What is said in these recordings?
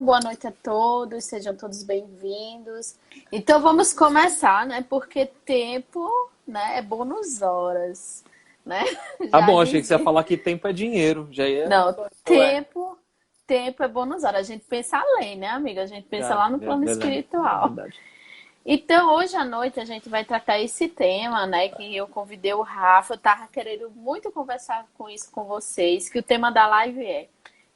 Boa noite a todos, sejam todos bem-vindos. Então vamos começar, né? Porque tempo, né, é bônus horas, né? Ah, Já bom, achei que você ia dizer. falar que tempo é dinheiro. Já ia. Não, Ué. tempo é bônus horas. A gente pensa além, né, amiga? A gente pensa Ah, lá no é plano verdade. É espiritual. verdade. Então, hoje à noite a gente vai tratar esse tema, né? Que eu convidei o Rafa, eu tava querendo muito conversar com isso com vocês, que o tema da live é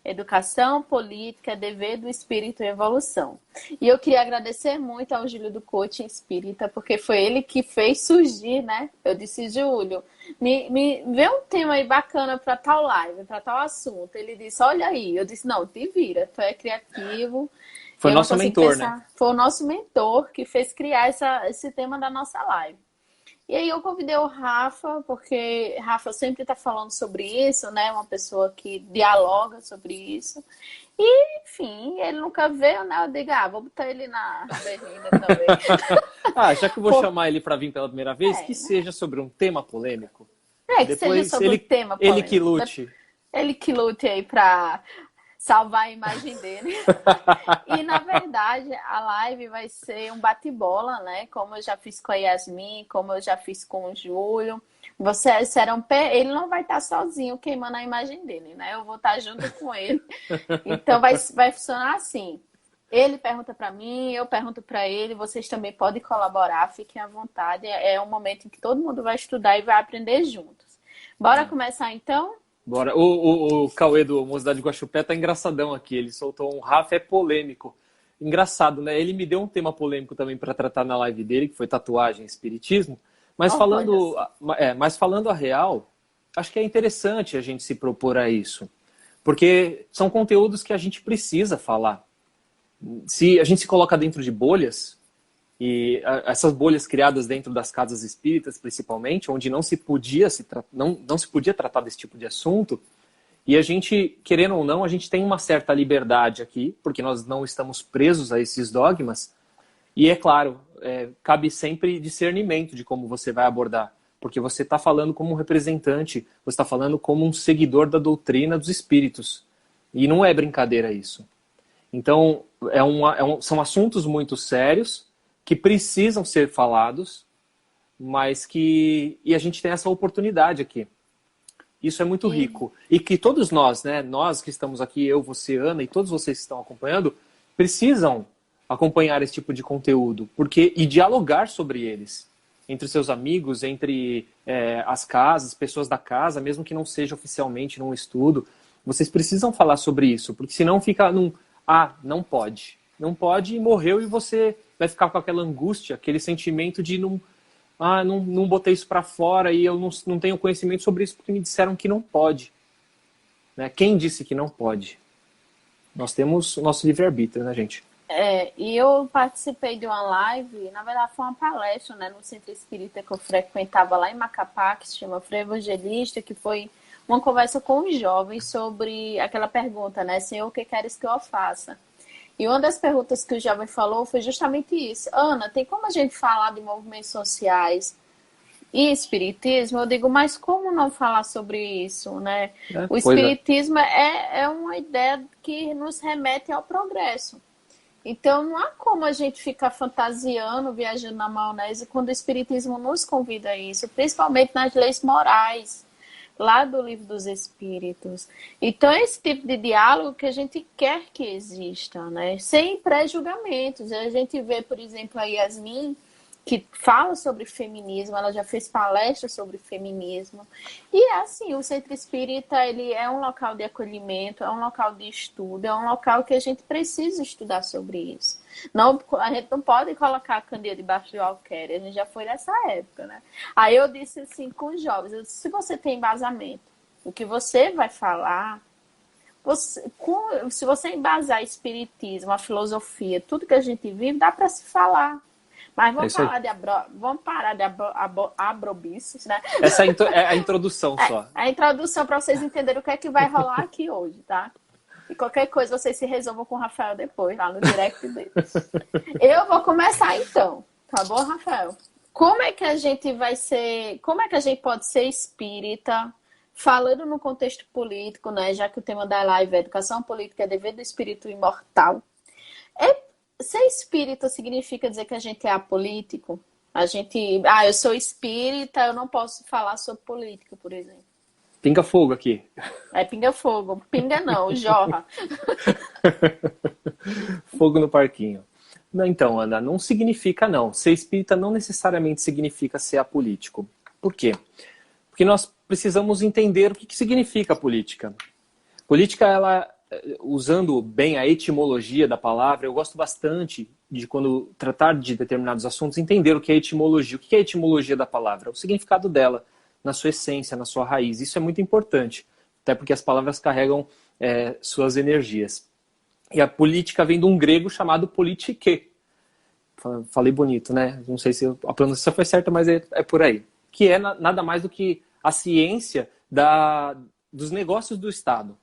Educação, Política, Dever do Espírito e Evolução. E eu queria agradecer muito ao Júlio do Coaching Espírita, porque foi ele que fez surgir, né? Eu disse, Júlio, me vê um tema aí bacana para tal live, para tal assunto. Ele disse, olha aí. Eu disse, não, te vira, tu é criativo. E Foi eu não nosso consigo mentor, né? pensar. Foi o nosso mentor que fez criar esse tema da nossa live. E aí eu convidei o Rafa, porque Rafa sempre está falando sobre isso, né? Uma pessoa que dialoga sobre isso. E, enfim, ele nunca veio, né? Eu digo, vou botar ele na berlinda também. Ah, já que eu vou Pô, chamar ele para vir pela primeira vez, que né? seja sobre um tema polêmico. Que seja Depois sobre um tema ele que polêmico. lute. Ele que lute aí para salvar a imagem dele. E, na verdade, a live vai ser um bate-bola, né? Como eu já fiz com a Yasmin, como eu já fiz com o Júlio. Vocês serão... Ele não vai estar sozinho queimando a imagem dele, né? Eu vou estar junto com ele. Então, vai funcionar assim. Ele pergunta para mim, eu pergunto para ele. Vocês também podem colaborar, fiquem à vontade. É um momento em que todo mundo vai estudar e vai aprender juntos. Bora É. começar, então? Bora. O Cauê do Mocidade de Guaxupé tá engraçadão aqui. Ele soltou um Rafa é polêmico. Engraçado, né? Ele me deu um tema polêmico também para tratar na live dele, que foi tatuagem e espiritismo. Mas Olha falando, só. mas falando a real, acho que é interessante a gente se propor a isso. Porque são conteúdos que a gente precisa falar. Se a gente se coloca dentro de bolhas, e essas bolhas criadas dentro das casas espíritas, principalmente, onde não se podia tratar desse tipo de assunto, e a gente, querendo ou não, a gente tem uma certa liberdade aqui, porque nós não estamos presos a esses dogmas, e é claro, cabe sempre discernimento de como você vai abordar, porque você está falando como um representante, você está falando como um seguidor da doutrina dos espíritos, e não é brincadeira isso. Então, são assuntos muito sérios que precisam ser falados, mas que e a gente tem essa oportunidade aqui. Isso é muito E rico. E que todos nós, né, nós que estamos aqui, eu, você, Ana, e todos vocês que estão acompanhando, precisam acompanhar esse tipo de conteúdo e dialogar sobre eles. Entre seus amigos, entre as casas, pessoas da casa, mesmo que não seja oficialmente num estudo. Vocês precisam falar sobre isso, porque senão fica num não pode. Não pode e morreu e você vai ficar com aquela angústia, aquele sentimento de não botei isso para fora e eu não tenho conhecimento sobre isso porque me disseram que não pode. Né? Quem disse que não pode? Nós temos o nosso livre-arbítrio, né, gente? e eu participei de uma live, na verdade foi uma palestra, né, no centro espírita que eu frequentava lá em Macapá, que se chama Frei Evangelista, que foi uma conversa com os jovens sobre aquela pergunta, né, Senhor, o que queres que eu faça? E uma das perguntas que o jovem falou foi justamente isso. Ana, tem como a gente falar de movimentos sociais e espiritismo? Eu digo, mas como não falar sobre isso, né? O Pois é. espiritismo é uma ideia que nos remete ao progresso. Então, não há como a gente ficar fantasiando, viajando na maionese, quando o Espiritismo nos convida a isso, principalmente nas leis morais, lá do Livro dos Espíritos. Então, é esse tipo de diálogo que a gente quer que exista, né? Sem pré-julgamentos. A gente vê, por exemplo, a Yasmin, que fala sobre feminismo, ela já fez palestras sobre feminismo. E é assim, o Centro Espírita, ele é um local de acolhimento, é um local de estudo, é um local que a gente precisa estudar sobre isso. Não, a gente não pode colocar a candeia debaixo do alqueire, a gente já foi nessa época, né? Aí eu disse assim com os jovens, eu disse, se você tem embasamento, o que você vai falar, se você embasar espiritismo, a filosofia, tudo que a gente vive, dá para se falar. Mas É vamos isso aí. falar vamos parar de abrobices, né? Essa é a introdução só. A introdução para vocês entenderem o que é que vai rolar aqui hoje, tá? E qualquer coisa vocês se resolvam com o Rafael depois, lá no direct dele. Eu vou começar então, tá bom, Rafael? Como é que a gente vai ser. Como é que a gente pode ser espírita, falando no contexto político, né? Já que o tema da live é educação política, é dever do espírito imortal. Ser espírita significa dizer que a gente é apolítico? Eu sou espírita, eu não posso falar sobre política, por exemplo. Pinga fogo aqui. É pinga fogo. Pinga não, jorra. Fogo no parquinho. Não, então, Ana, não significa não. Ser espírita não necessariamente significa ser apolítico. Por quê? Porque nós precisamos entender o que significa política. Política, ela, usando bem a etimologia da palavra, eu gosto bastante de, quando tratar de determinados assuntos, entender o que é etimologia. O que é a etimologia da palavra? O significado dela, na sua essência, na sua raiz. Isso é muito importante, até porque as palavras carregam suas energias. E a política vem de um grego chamado politike. Falei bonito, né? Não sei se a pronúncia foi certa, mas é por aí. Que é nada mais do que a ciência dos negócios do Estado.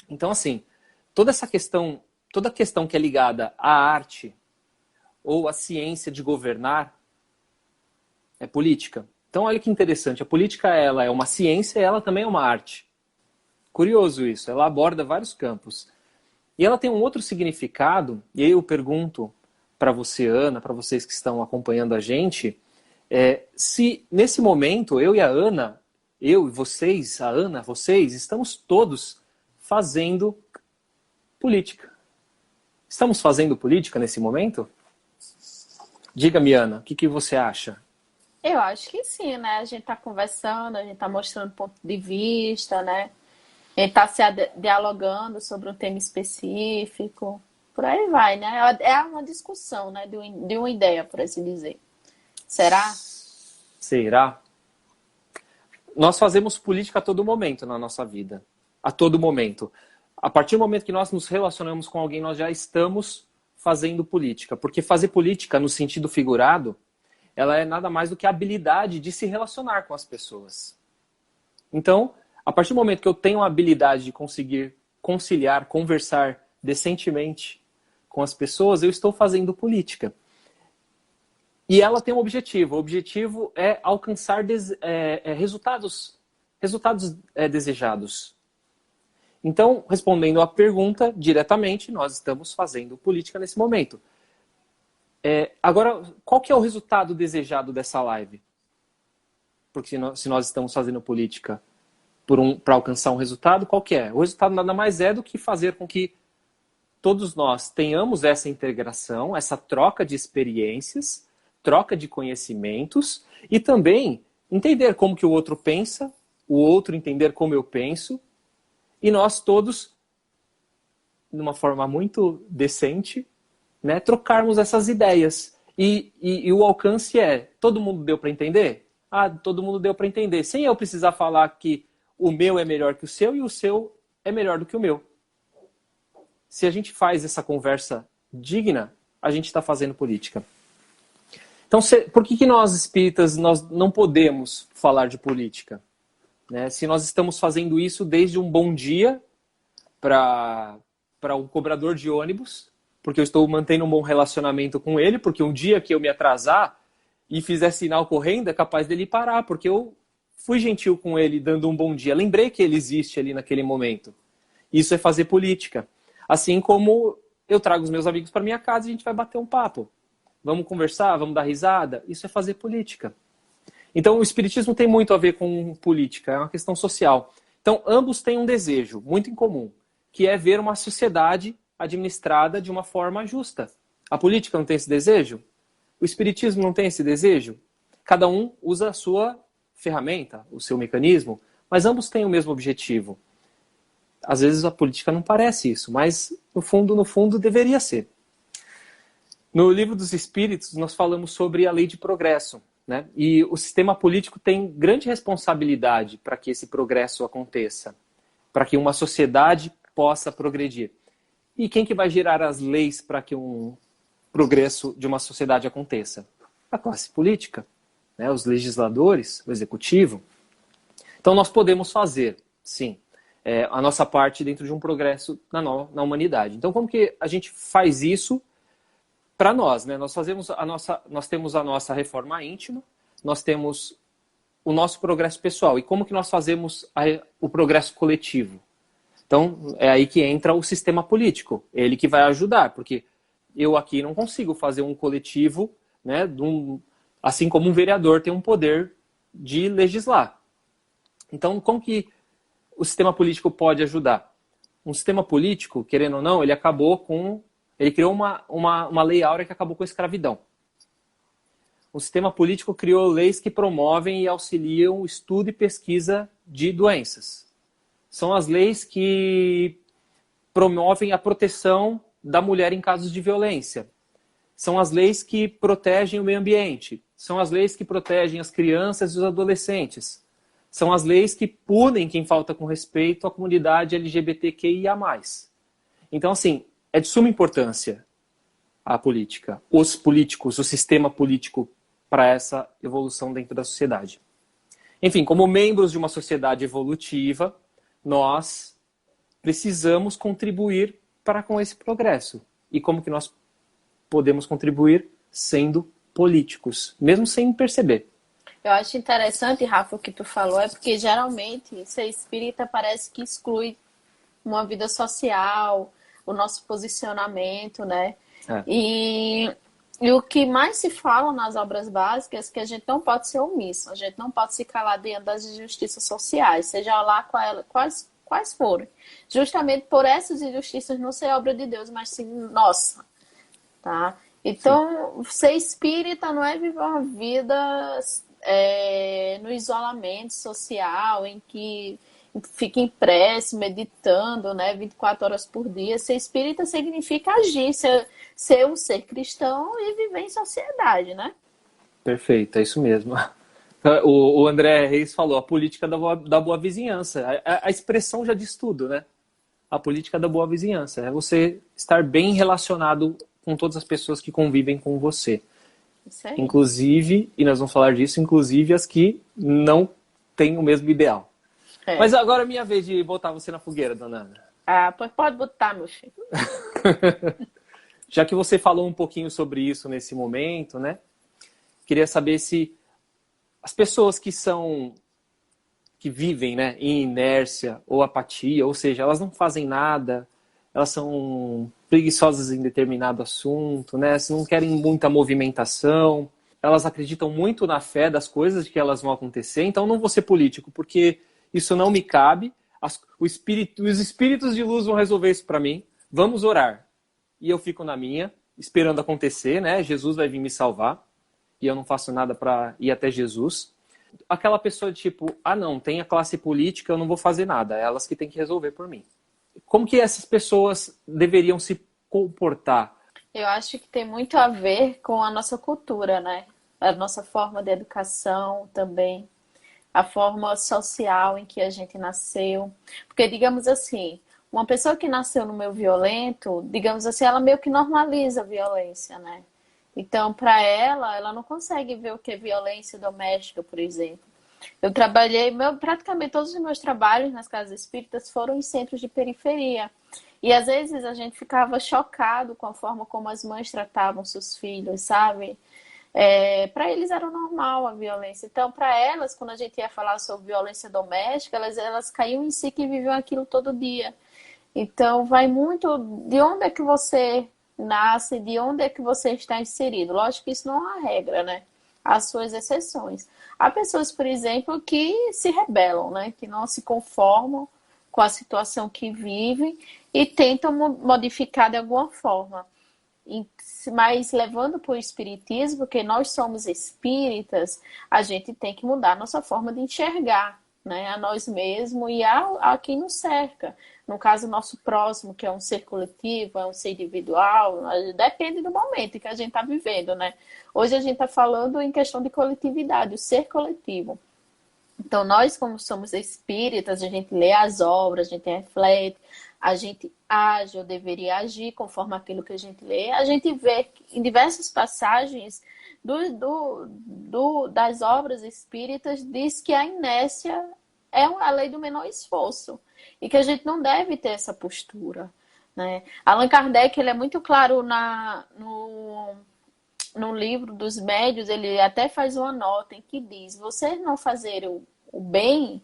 Então, assim, toda questão que é ligada à arte ou à ciência de governar é política. Então, olha que interessante. A política, ela é uma ciência e ela também é uma arte. Curioso isso. Ela aborda vários campos. E ela tem um outro significado, e aí eu pergunto para você, Ana, para vocês que estão acompanhando a gente, se nesse momento eu e a Ana, eu e vocês, a Ana, vocês, estamos todos fazendo política. Estamos fazendo política nesse momento? Diga-me, Ana, o que você acha? Eu acho que sim, né? A gente está conversando, a gente está mostrando ponto de vista, né? A gente está dialogando sobre um tema específico. Por aí vai, né? É uma discussão, né? De uma ideia, por assim dizer. Será? Será? Nós fazemos política a todo momento na nossa vida. A todo momento. A partir do momento que nós nos relacionamos com alguém, nós já estamos fazendo política. Porque fazer política, no sentido figurado, ela é nada mais do que a habilidade de se relacionar com as pessoas. Então, a partir do momento que eu tenho a habilidade de conseguir conciliar, conversar decentemente com as pessoas, eu estou fazendo política. E ela tem um objetivo. O objetivo é alcançar resultados desejados. Então, respondendo à pergunta diretamente, nós estamos fazendo política nesse momento. Agora, qual que é o resultado desejado dessa live? Porque se nós estamos fazendo política para alcançar um resultado, qual que é? O resultado nada mais é do que fazer com que todos nós tenhamos essa integração, essa troca de experiências, troca de conhecimentos e também entender como que o outro pensa, o outro entender como eu penso, e nós todos, de uma forma muito decente, né, trocarmos essas ideias. E o alcance todo mundo deu para entender? Todo mundo deu para entender. Sem eu precisar falar que o meu é melhor que o seu e o seu é melhor do que o meu. Se a gente faz essa conversa digna, a gente está fazendo política. Então, por que nós espíritas nós não podemos falar de política? Né? Se nós estamos fazendo isso desde um bom dia para um cobrador de ônibus, porque eu estou mantendo um bom relacionamento com ele, porque um dia que eu me atrasar e fizer sinal correndo, é capaz dele parar, porque eu fui gentil com ele, dando um bom dia. Lembrei que ele existe ali naquele momento. Isso é fazer política. Assim como eu trago os meus amigos para minha casa e a gente vai bater um papo. Vamos conversar, vamos dar risada. Isso é fazer política. Então, o espiritismo tem muito a ver com política, é uma questão social. Então, ambos têm um desejo muito em comum, que é ver uma sociedade administrada de uma forma justa. A política não tem esse desejo? O espiritismo não tem esse desejo? Cada um usa a sua ferramenta, o seu mecanismo, mas ambos têm o mesmo objetivo. Às vezes a política não parece isso, mas no fundo deveria ser. No Livro dos Espíritos nós falamos sobre a lei de progresso, né? E o sistema político tem grande responsabilidade para que esse progresso aconteça, para que uma sociedade possa progredir. E quem que vai gerar as leis para que um progresso de uma sociedade aconteça? A classe política, né? Os legisladores, o executivo. Então nós podemos fazer, sim, a nossa parte dentro de um progresso na humanidade. Então como que a gente faz isso para nós, né? Nós temos a nossa reforma íntima, nós temos o nosso progresso pessoal. E como que nós fazemos o progresso coletivo? Então, é aí que entra o sistema político. Ele que vai ajudar, porque Eu aqui não consigo fazer um coletivo, né, assim como um vereador tem um poder de legislar. Então, como que o sistema político pode ajudar? Um sistema político, querendo ou não, ele criou uma lei áurea que acabou com a escravidão. O sistema político criou leis que promovem e auxiliam o estudo e pesquisa de doenças. São as leis que promovem a proteção da mulher em casos de violência. São as leis que protegem o meio ambiente. São as leis que protegem as crianças e os adolescentes. São as leis que punem quem falta com respeito à comunidade LGBTQIA+. Então, assim, é de suma importância a política, os políticos, o sistema político para essa evolução dentro da sociedade. Enfim, como membros de uma sociedade evolutiva, nós precisamos contribuir para com esse progresso. E como que nós podemos contribuir? Sendo políticos, mesmo sem perceber. Eu acho interessante, Rafa, o que tu falou, é porque geralmente ser espírita parece que exclui uma vida social, o nosso posicionamento, né? E o que mais se fala nas obras básicas é que a gente não pode ser omisso, a gente não pode se calar diante das injustiças sociais, seja lá quais forem. Justamente por essas injustiças não ser obra de Deus, mas sim nossa, tá? Então, ser espírita não é viver uma vida no isolamento social, em que fica em prece, meditando, né, 24 horas por dia. Ser espírita significa agir, ser um ser cristão e viver em sociedade, né? Perfeito, é isso mesmo. O André Reis falou, a política da boa vizinhança. A expressão já diz tudo, né? A política da boa vizinhança. É você estar bem relacionado com todas as pessoas que convivem com você. Isso aí. Inclusive, e nós vamos falar disso, inclusive as que não têm o mesmo ideal. Mas agora é minha vez de botar você na fogueira, dona Ana. Ah, pois pode botar, meu filho. Já que você falou um pouquinho sobre isso nesse momento, né? Queria saber se as pessoas que vivem, né, em inércia ou apatia, ou seja, elas não fazem nada, elas são preguiçosas em determinado assunto, né? Se não querem muita movimentação, elas acreditam muito na fé das coisas que elas vão acontecer, então não vou ser político, porque isso não me cabe, os espíritos de luz vão resolver isso para mim, vamos orar. E eu fico na minha, esperando acontecer, né? Jesus vai vir me salvar, e eu não faço nada para ir até Jesus. Aquela pessoa tipo, não, tem a classe política, eu não vou fazer nada, é elas que têm que resolver por mim. Como que essas pessoas deveriam se comportar? Eu acho que tem muito a ver com a nossa cultura, né? A nossa forma de educação também, a forma social em que a gente nasceu. Porque, digamos assim, uma pessoa que nasceu no meio violento, digamos assim, ela meio que normaliza a violência, né? Então, para ela não consegue ver o que é violência doméstica, por exemplo. Eu trabalhei, praticamente todos os meus trabalhos nas casas espíritas foram em centros de periferia. E às vezes a gente ficava chocado com a forma como as mães tratavam seus filhos, sabe? Para eles era normal a violência. Então, para elas, quando a gente ia falar sobre violência doméstica, elas caíam em si que viviam aquilo todo dia. Então, vai muito de onde é que você nasce, de onde é que você está inserido. Lógico que isso não é uma regra, né? Há suas exceções. Há pessoas, por exemplo, que se rebelam, né? Que não se conformam com a situação que vivem e tentam modificar de alguma forma. Mas levando para o espiritismo, porque nós somos espíritas, a gente tem que mudar a nossa forma de enxergar, né? A nós mesmos e a quem nos cerca. No caso, o nosso próximo, que é um ser coletivo, é um ser individual, depende do momento que a gente está vivendo, né? Hoje a gente está falando em questão de coletividade, o ser coletivo. Então, nós, como somos espíritas, a gente lê as obras, a gente reflete, a gente age ou deveria agir conforme aquilo que a gente lê. A gente vê em diversas passagens das obras espíritas, diz que a inércia é a lei do menor esforço e que a gente não deve ter essa postura, né? Allan Kardec, ele é muito claro no livro dos médios, ele até faz uma nota em que diz: você não fazer o bem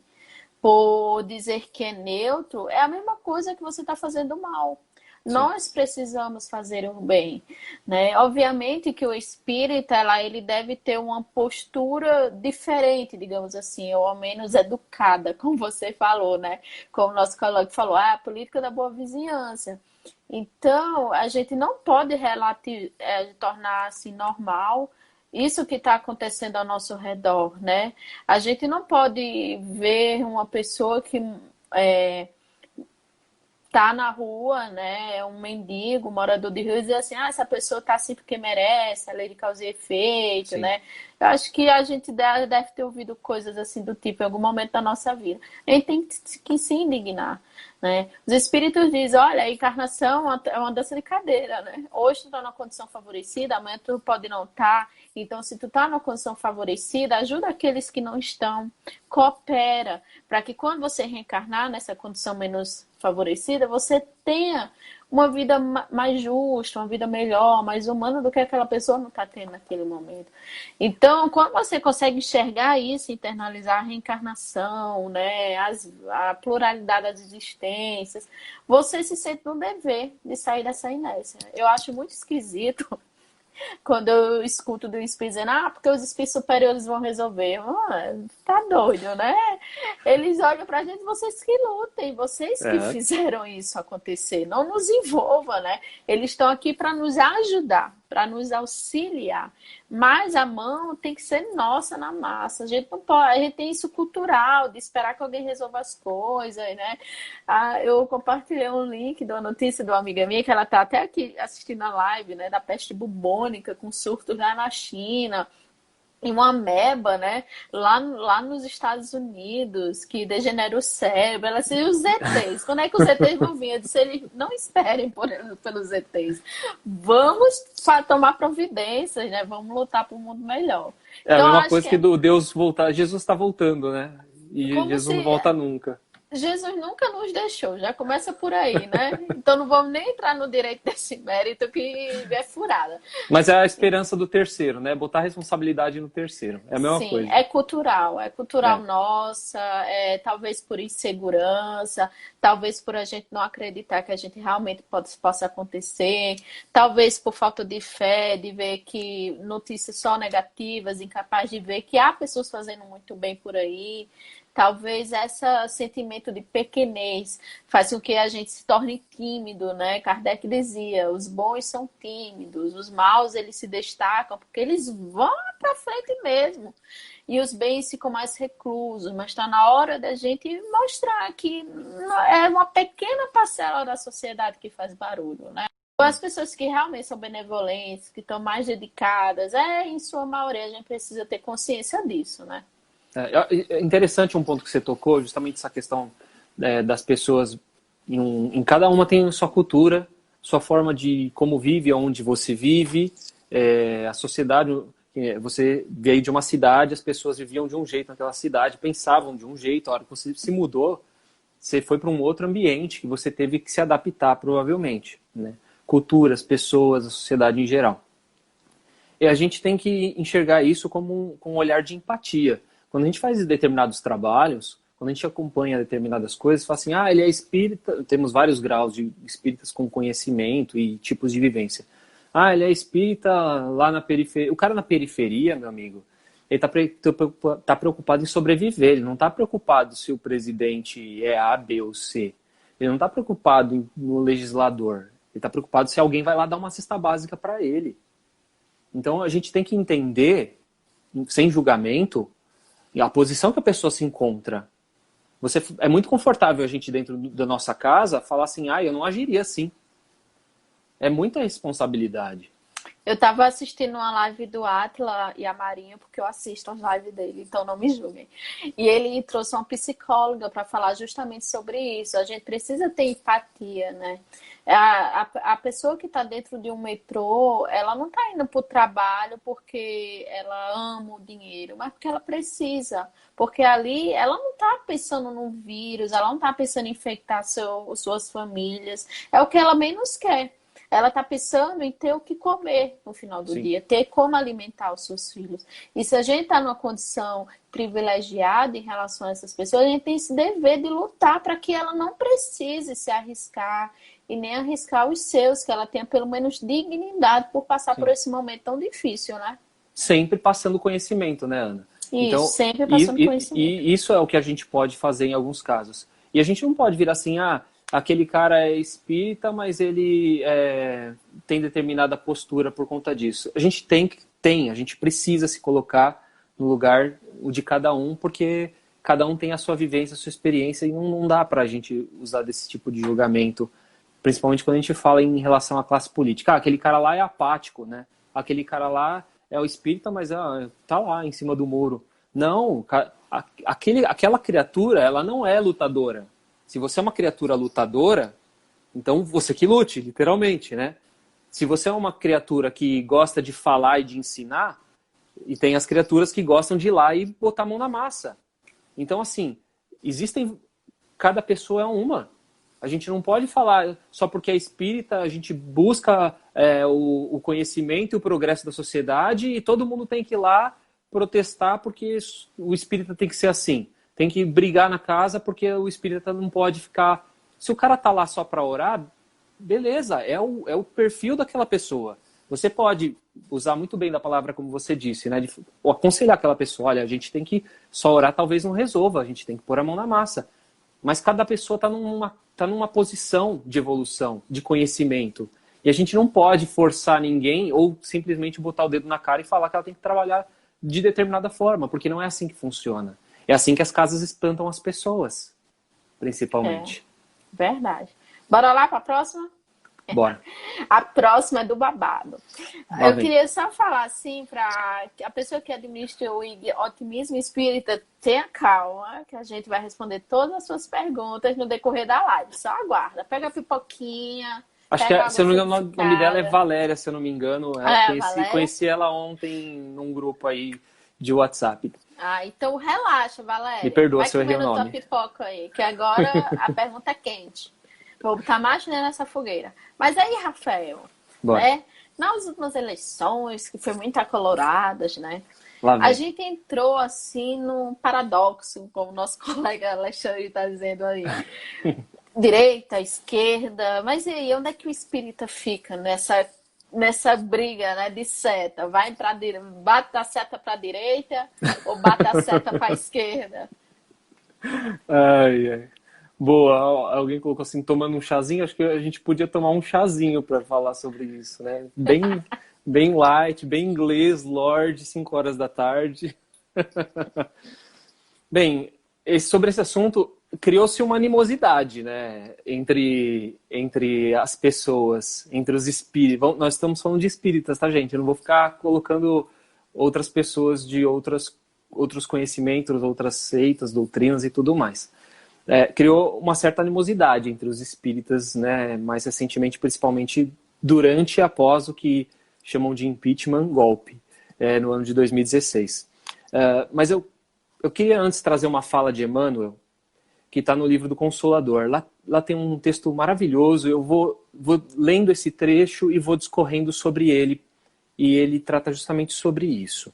por dizer que é neutro é a mesma coisa que você está fazendo mal. Sim. Nós precisamos fazer o bem, né? Obviamente que o espírita, ele deve ter uma postura diferente, digamos assim, ou ao menos educada, como você falou, né? Como o nosso colega falou, a política da boa vizinhança. Então, a gente não pode tornar assim normal isso que está acontecendo ao nosso redor, né? A gente não pode ver uma pessoa que é, tá na rua, né, um mendigo, morador de rua, e dizer assim, essa pessoa tá assim porque merece, a lei de causa e efeito, Sim. né? Eu acho que a gente deve ter ouvido coisas assim do tipo em algum momento da nossa vida. A gente tem que se indignar, né? Os espíritos dizem, olha, a encarnação é uma dança de cadeira, né? Hoje tu tá numa condição favorecida, amanhã tu pode não estar. Então, se tu tá numa condição favorecida, ajuda aqueles que não estão, coopera, para que quando você reencarnar nessa condição menos favorecida, você tenha uma vida mais justa, uma vida melhor, mais humana do que aquela pessoa não está tendo naquele momento. Então, quando você consegue enxergar isso, internalizar a reencarnação, né, a pluralidade das existências, você se sente no dever de sair dessa inércia. Eu acho muito esquisito quando eu escuto do espírito dizendo, porque os espíritos superiores vão resolver. Tá doido, né? Eles olham pra gente, vocês que lutem, vocês que É, fizeram isso acontecer. Não nos envolva, né? Eles estão aqui para nos ajudar, para nos auxiliar. Mas a mão tem que ser nossa na massa. A gente não pode, a gente tem isso cultural, de esperar que alguém resolva as coisas, né? Eu compartilhei um link de uma notícia de uma amiga minha, que ela tá até aqui assistindo a live, né, da peste bubônica, com surto lá na China. E uma ameba, né? Lá nos Estados Unidos, que degenera o cérebro. Ela disse, e os ETs? Quando é que os ETs vão vir? Eu disse, eles não esperem pelos ETs. Vamos tomar providências, né? Vamos lutar por um mundo melhor. é a Então, eu mesma acho coisa que que é do Deus voltar. Jesus está voltando, né? E como Jesus não se volta nunca. Jesus nunca nos deixou, já começa por aí, né? Então não vamos nem entrar no direito desse mérito que é furada. Mas é a esperança do terceiro, né? Botar a responsabilidade no terceiro. É a mesma Sim, coisa. é cultural É. nossa, talvez por insegurança, talvez por a gente não acreditar que a gente realmente possa acontecer, talvez por falta de fé, de ver que notícias só negativas, incapaz de ver que há pessoas fazendo muito bem por aí. Talvez esse sentimento de pequenez faz com que a gente se torne tímido, né? Kardec dizia, os bons são tímidos, os maus eles se destacam porque eles vão para frente mesmo. E os bens ficam mais reclusos, mas está na hora da gente mostrar que é uma pequena parcela da sociedade que faz barulho, né? As pessoas que realmente são benevolentes, que estão mais dedicadas, em sua maioria a gente precisa ter consciência disso, né? É interessante um ponto que você tocou, justamente essa questão das pessoas. Em cada uma tem sua cultura, sua forma de como vive, onde você vive, a sociedade. Você veio de uma cidade, as pessoas viviam de um jeito naquela cidade, pensavam de um jeito. A hora que você se mudou, você foi para um outro ambiente que você teve que se adaptar, provavelmente, né? Culturas, pessoas, a sociedade em geral. E a gente tem que enxergar isso como com um olhar de empatia. Quando a gente faz determinados trabalhos, quando a gente acompanha determinadas coisas, fala assim, ele é espírita, temos vários graus de espíritas com conhecimento e tipos de vivência. Ele é espírita lá na periferia. O cara na periferia, meu amigo, ele tá preocupado em sobreviver, ele não está preocupado se o presidente é A, B ou C. Ele não está preocupado no legislador. Ele está preocupado se alguém vai lá dar uma cesta básica para ele. Então a gente tem que entender, sem julgamento, a posição que a pessoa se encontra. É muito confortável a gente dentro da nossa casa falar assim, eu não agiria assim. É muita responsabilidade. Eu estava assistindo uma live do Atila e a Marinha, porque eu assisto as lives dele, então não me julguem. E ele trouxe uma psicóloga para falar justamente sobre isso. A gente precisa ter empatia, né? A pessoa que está dentro de um metrô, ela não está indo para o trabalho porque ela ama o dinheiro, mas porque ela precisa. Porque ali ela não está pensando no vírus, ela não está pensando em infectar suas famílias. É o que ela menos quer. Ela está pensando em ter o que comer no final do dia, ter como alimentar os seus filhos. E se a gente está numa condição privilegiada em relação a essas pessoas, a gente tem esse dever de lutar para que ela não precise se arriscar e nem arriscar os seus, que ela tenha pelo menos dignidade por passar Sim. por esse momento tão difícil, né? Sempre passando conhecimento, né, Ana? Isso, Então, sempre passando conhecimento. e isso é o que a gente pode fazer em alguns casos. E a gente não pode vir assim, aquele cara é espírita, mas ele tem determinada postura por conta disso. A gente a gente precisa se colocar no lugar de cada um, porque cada um tem a sua vivência, a sua experiência, e não dá pra gente usar desse tipo de julgamento, principalmente quando a gente fala em relação à classe política. Aquele cara lá é apático, né? Aquele cara lá é o espírita, mas tá lá em cima do muro. Não, aquela criatura, ela não é lutadora. Se você é uma criatura lutadora, então você que lute, literalmente, né? Se você é uma criatura que gosta de falar e de ensinar, e tem as criaturas que gostam de ir lá e botar a mão na massa. Então, assim, cada pessoa é uma. A gente não pode falar só porque é espírita, a gente busca o conhecimento e o progresso da sociedade e todo mundo tem que ir lá protestar porque o espírita tem que ser assim. Tem que brigar na casa porque o espírita não pode ficar... Se o cara tá lá só para orar, beleza, é o perfil daquela pessoa. Você pode usar muito bem da palavra, como você disse, né? De aconselhar aquela pessoa, olha, a gente tem que só orar, talvez não resolva, a gente tem que pôr a mão na massa. Mas cada pessoa está numa posição de evolução, de conhecimento. E a gente não pode forçar ninguém ou simplesmente botar o dedo na cara e falar que ela tem que trabalhar de determinada forma, porque não é assim que funciona. É assim que as casas espantam as pessoas, principalmente. Verdade. Bora lá para a próxima? Bora. A próxima é do babado. Lá Eu vem. queria só falar assim, para a pessoa que administra o otimismo espírita, tenha calma, que a gente vai responder todas as suas perguntas no decorrer da live. Só aguarda. Pega a pipoquinha. Acho pega que, a se eu não me engano, o água nome dela é sulfurada. Valéria, se eu não me engano. Valéria? Conheci ela ontem num grupo aí de WhatsApp. Então relaxa, Me Valéria. perdoa Vai se eu errei o comendo tua nome. pipoca aí, que agora a pergunta é quente. Vou botar mais lenha nessa fogueira. Mas aí, Rafael, Bora. né? Nas últimas eleições, que foi muito acoloradas, né? Lá vem. A gente entrou assim num paradoxo, como o nosso colega Alexandre está dizendo aí. Direita, esquerda, mas e aí, onde é que o espírita fica nessa briga, né, de seta? Vai para direita, bate a seta para a direita ou bate a seta para a esquerda? Ai, ai. Boa, alguém colocou assim, tomando um chazinho. Acho que a gente podia tomar um chazinho para falar sobre isso, né? Bem light, bem inglês, Lorde, 5 horas da tarde. Bem, sobre esse assunto, criou-se uma animosidade, né, entre as pessoas, entre os espíritos. Nós estamos falando de espíritas, tá, gente? Eu não vou ficar colocando outras pessoas de outros conhecimentos, outras seitas, doutrinas e tudo mais. Criou uma certa animosidade entre os espíritas, né, mais recentemente, principalmente durante e após o que chamam de impeachment golpe, no ano de 2016. Mas eu queria antes trazer uma fala de Emmanuel, que está no livro do Consolador. Lá tem um texto maravilhoso, eu vou lendo esse trecho e vou discorrendo sobre ele, e ele trata justamente sobre isso.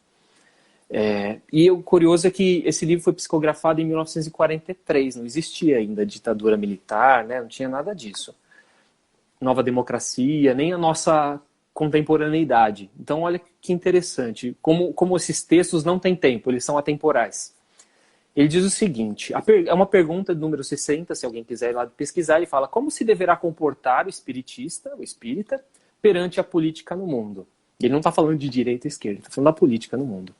E o curioso é que esse livro foi psicografado em 1943, não existia ainda ditadura militar, né? Não tinha nada disso. Nova democracia, nem a nossa contemporaneidade. Então, olha que interessante, como esses textos não têm tempo, eles são atemporais. Ele diz o seguinte, é uma pergunta do número 60, se alguém quiser ir lá pesquisar, ele fala: como se deverá comportar o espírita, perante a política no mundo? Ele não está falando de direita e esquerda, ele está falando da política no mundo.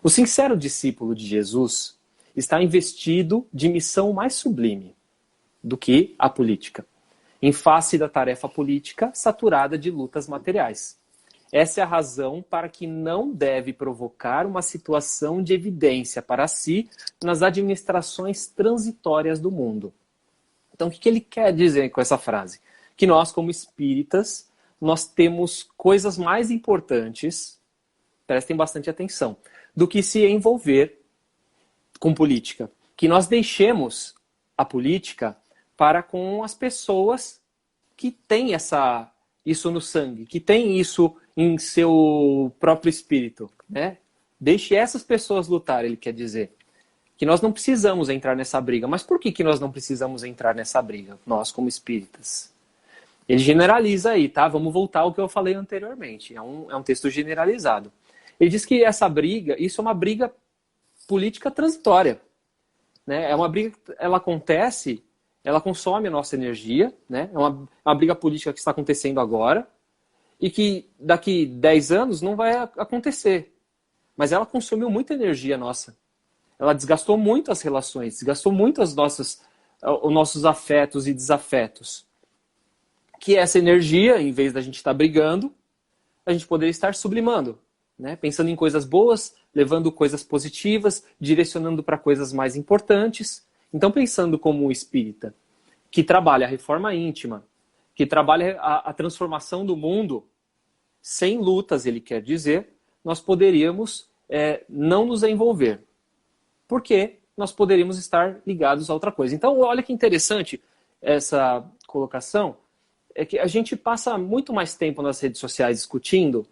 O sincero discípulo de Jesus está investido de missão mais sublime do que a política, em face da tarefa política saturada de lutas materiais. Essa é a razão para que não deve provocar uma situação de evidência para si nas administrações transitórias do mundo. Então, o que ele quer dizer com essa frase? Que nós, como espíritas, nós temos coisas mais importantes, prestem bastante atenção, do que se envolver com política. Que nós deixemos a política para com as pessoas que têm isso no sangue, que têm isso em seu próprio espírito, né? Deixe essas pessoas lutar, ele quer dizer. Que nós não precisamos entrar nessa briga. Mas por que nós não precisamos entrar nessa briga, nós como espíritas? Ele generaliza aí, tá? Vamos voltar ao que eu falei anteriormente. É um texto generalizado. Ele diz que essa briga, isso é uma briga política transitória, né? É uma briga que ela acontece, ela consome a nossa energia, né? É uma briga política que está acontecendo agora e que daqui 10 anos não vai acontecer. Mas ela consumiu muita energia nossa. Ela desgastou muito as relações, desgastou muito os nossos afetos e desafetos. Que essa energia, em vez da gente estar brigando, a gente poderia estar sublimando, né? Pensando em coisas boas, levando coisas positivas, direcionando para coisas mais importantes. Então, pensando como um espírita que trabalha a reforma íntima, que trabalha a transformação do mundo, sem lutas, ele quer dizer, nós poderíamos não nos envolver. Porque nós poderíamos estar ligados a outra coisa. Então, olha que interessante essa colocação, é que a gente passa muito mais tempo nas redes sociais discutindo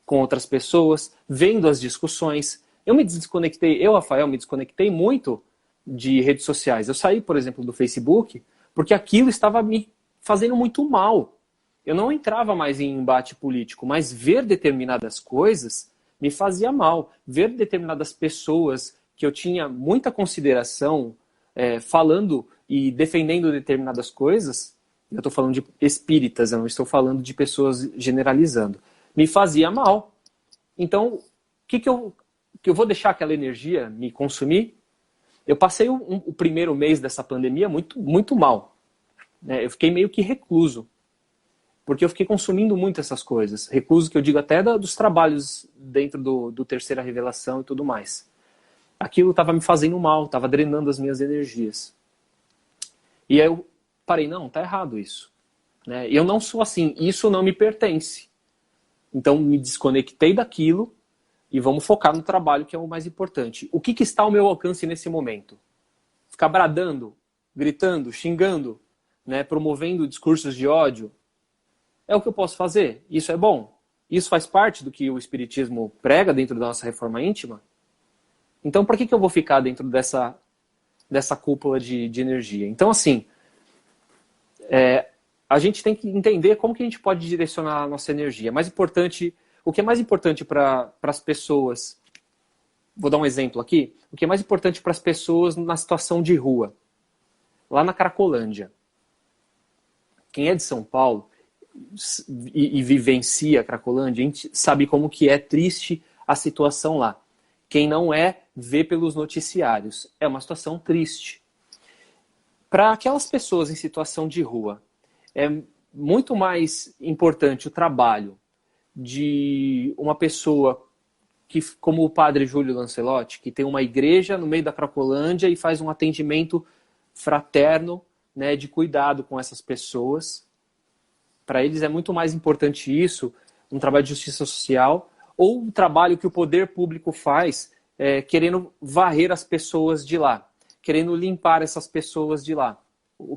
com outras pessoas, vendo as discussões. Eu, Rafael, me desconectei muito de redes sociais. Eu saí, por exemplo, do Facebook, porque aquilo estava me fazendo muito mal. Eu não entrava mais em embate político, mas ver determinadas coisas me fazia mal. Ver determinadas pessoas que eu tinha muita consideração, falando e defendendo determinadas coisas, eu estou falando de espíritas, eu não estou falando de pessoas generalizando, me fazia mal. Então, que eu vou deixar aquela energia me consumir? Eu passei o primeiro mês dessa pandemia muito, muito mal, né? Eu fiquei meio que recluso, porque eu fiquei consumindo muito essas coisas. Recluso que eu digo até dos trabalhos dentro do Terceira Revelação e tudo mais. Aquilo estava me fazendo mal, estava drenando as minhas energias. E aí eu parei, não, tá errado isso, né? Eu não sou assim, isso não me pertence. Então me desconectei daquilo e vamos focar no trabalho, que é o mais importante. O que está ao meu alcance nesse momento? Ficar bradando, gritando, xingando, né, promovendo discursos de ódio? É o que eu posso fazer? Isso é bom? Isso faz parte do que o Espiritismo prega dentro da nossa reforma íntima? Então, por que eu vou ficar dentro dessa cúpula de energia? Então, assim, a gente tem que entender como que a gente pode direcionar a nossa energia. O que é mais importante para as pessoas, vou dar um exemplo aqui, o que é mais importante para as pessoas na situação de rua, lá na Cracolândia. Quem é de São Paulo e vivencia a Cracolândia, a gente sabe como que é triste a situação lá. Quem não vê pelos noticiários. É uma situação triste. Para aquelas pessoas em situação de rua, é muito mais importante o trabalho de uma pessoa que, como o padre Júlio Lancelotti, que tem uma igreja no meio da Cracolândia e faz um atendimento fraterno, né, de cuidado com essas pessoas. Para eles é muito mais importante isso, um trabalho de justiça social, ou um trabalho que o poder público faz querendo varrer as pessoas de lá, querendo limpar essas pessoas de lá,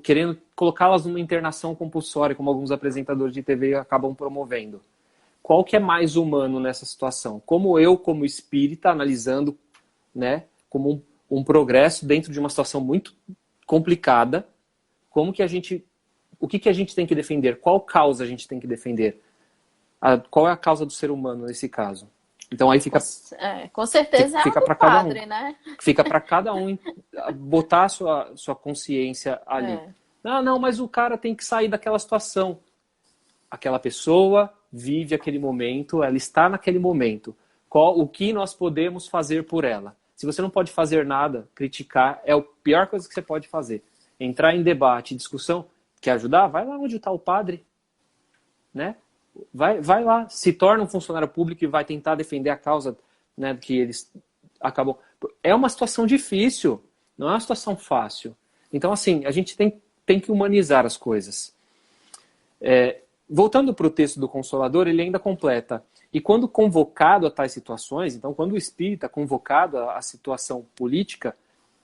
querendo colocá-las numa internação compulsória, como alguns apresentadores de TV acabam promovendo. Qual que é mais humano nessa situação? Como eu, como espírita, analisando, né, como um progresso dentro de uma situação muito complicada, o que a gente tem que defender? Qual causa a gente tem que defender? Qual é a causa do ser humano nesse caso? Então aí fica... com certeza fica é para cada padre, um, né? Fica para cada um botar a sua consciência ali. Não, mas o cara tem que sair daquela situação. Aquela pessoa vive aquele momento, ela está naquele momento. O que nós podemos fazer por ela? Se você não pode fazer nada, criticar é a pior coisa que você pode fazer. Entrar em debate, discussão, quer ajudar? Vai lá onde está o padre, né? Vai lá, se torna um funcionário público e vai tentar defender a causa, né, que eles acabam... É uma situação difícil, não é uma situação fácil. Então, assim, a gente tem que humanizar as coisas. Voltando para o texto do Consolador, ele ainda completa. E quando convocado a tais situações, então quando o espírita é convocado à situação política,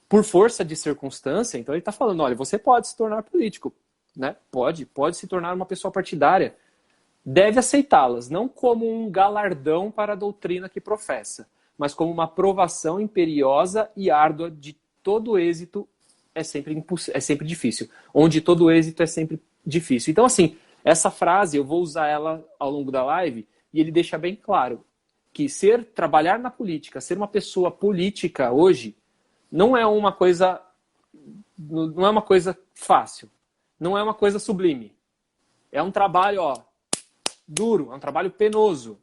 por força de circunstância, então ele está falando, olha, você pode se tornar político, né? Pode se tornar uma pessoa partidária. Deve aceitá-las, não como um galardão para a doutrina que professa, mas como uma provação imperiosa e árdua de todo êxito é sempre difícil. Onde todo êxito é sempre difícil. Então, assim, Essa frase, eu vou usar ela ao longo da live, e ele deixa bem claro que trabalhar na política, ser uma pessoa política hoje, não é uma coisa fácil, não é uma coisa sublime. É um trabalho, duro, é um trabalho penoso.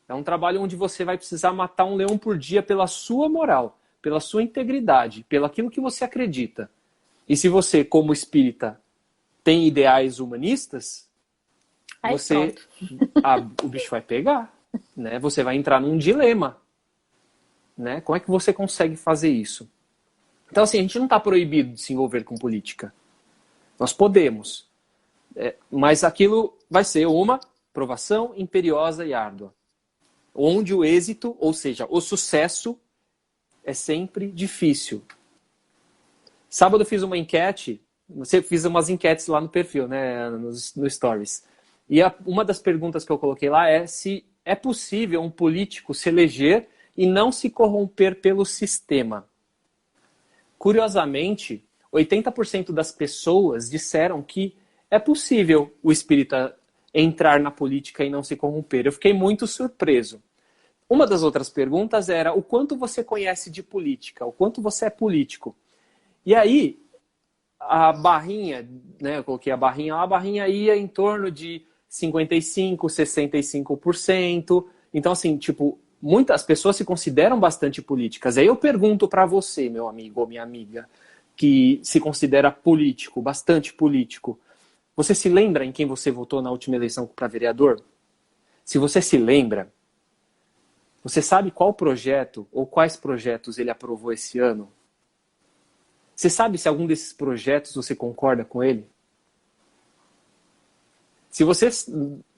É um trabalho onde você vai precisar matar um leão por dia pela sua moral, pela sua integridade, pelo aquilo que você acredita. E se você, como espírita, tem ideais humanistas, Aí o bicho vai pegar, né? Você vai entrar num dilema, né? Como é que você consegue fazer isso? Então, assim, a gente não está proibido de se envolver com política. Nós podemos. Mas aquilo vai ser uma provação imperiosa e árdua. Onde o êxito, ou seja, o sucesso, é sempre difícil. Sábado eu fiz uma enquete, fiz umas enquetes lá no perfil, né, no Stories. E uma das perguntas que eu coloquei lá é se é possível um político se eleger e não se corromper pelo sistema. Curiosamente, 80% das pessoas disseram que é possível o espírita entrar na política e não se corromper. Eu fiquei muito surpreso. Uma das outras perguntas era o quanto você conhece de política, o quanto você é político. E aí, a barrinha, né, eu coloquei a barrinha ia em torno de 55%, 65%. Então, assim, tipo, muitas pessoas se consideram bastante políticas. Aí eu pergunto para você, meu amigo ou minha amiga, que se considera político, bastante político, você se lembra em quem você votou na última eleição para vereador? Se você se lembra, você sabe qual projeto ou quais projetos ele aprovou esse ano? Você sabe se algum desses projetos você concorda com ele? Se você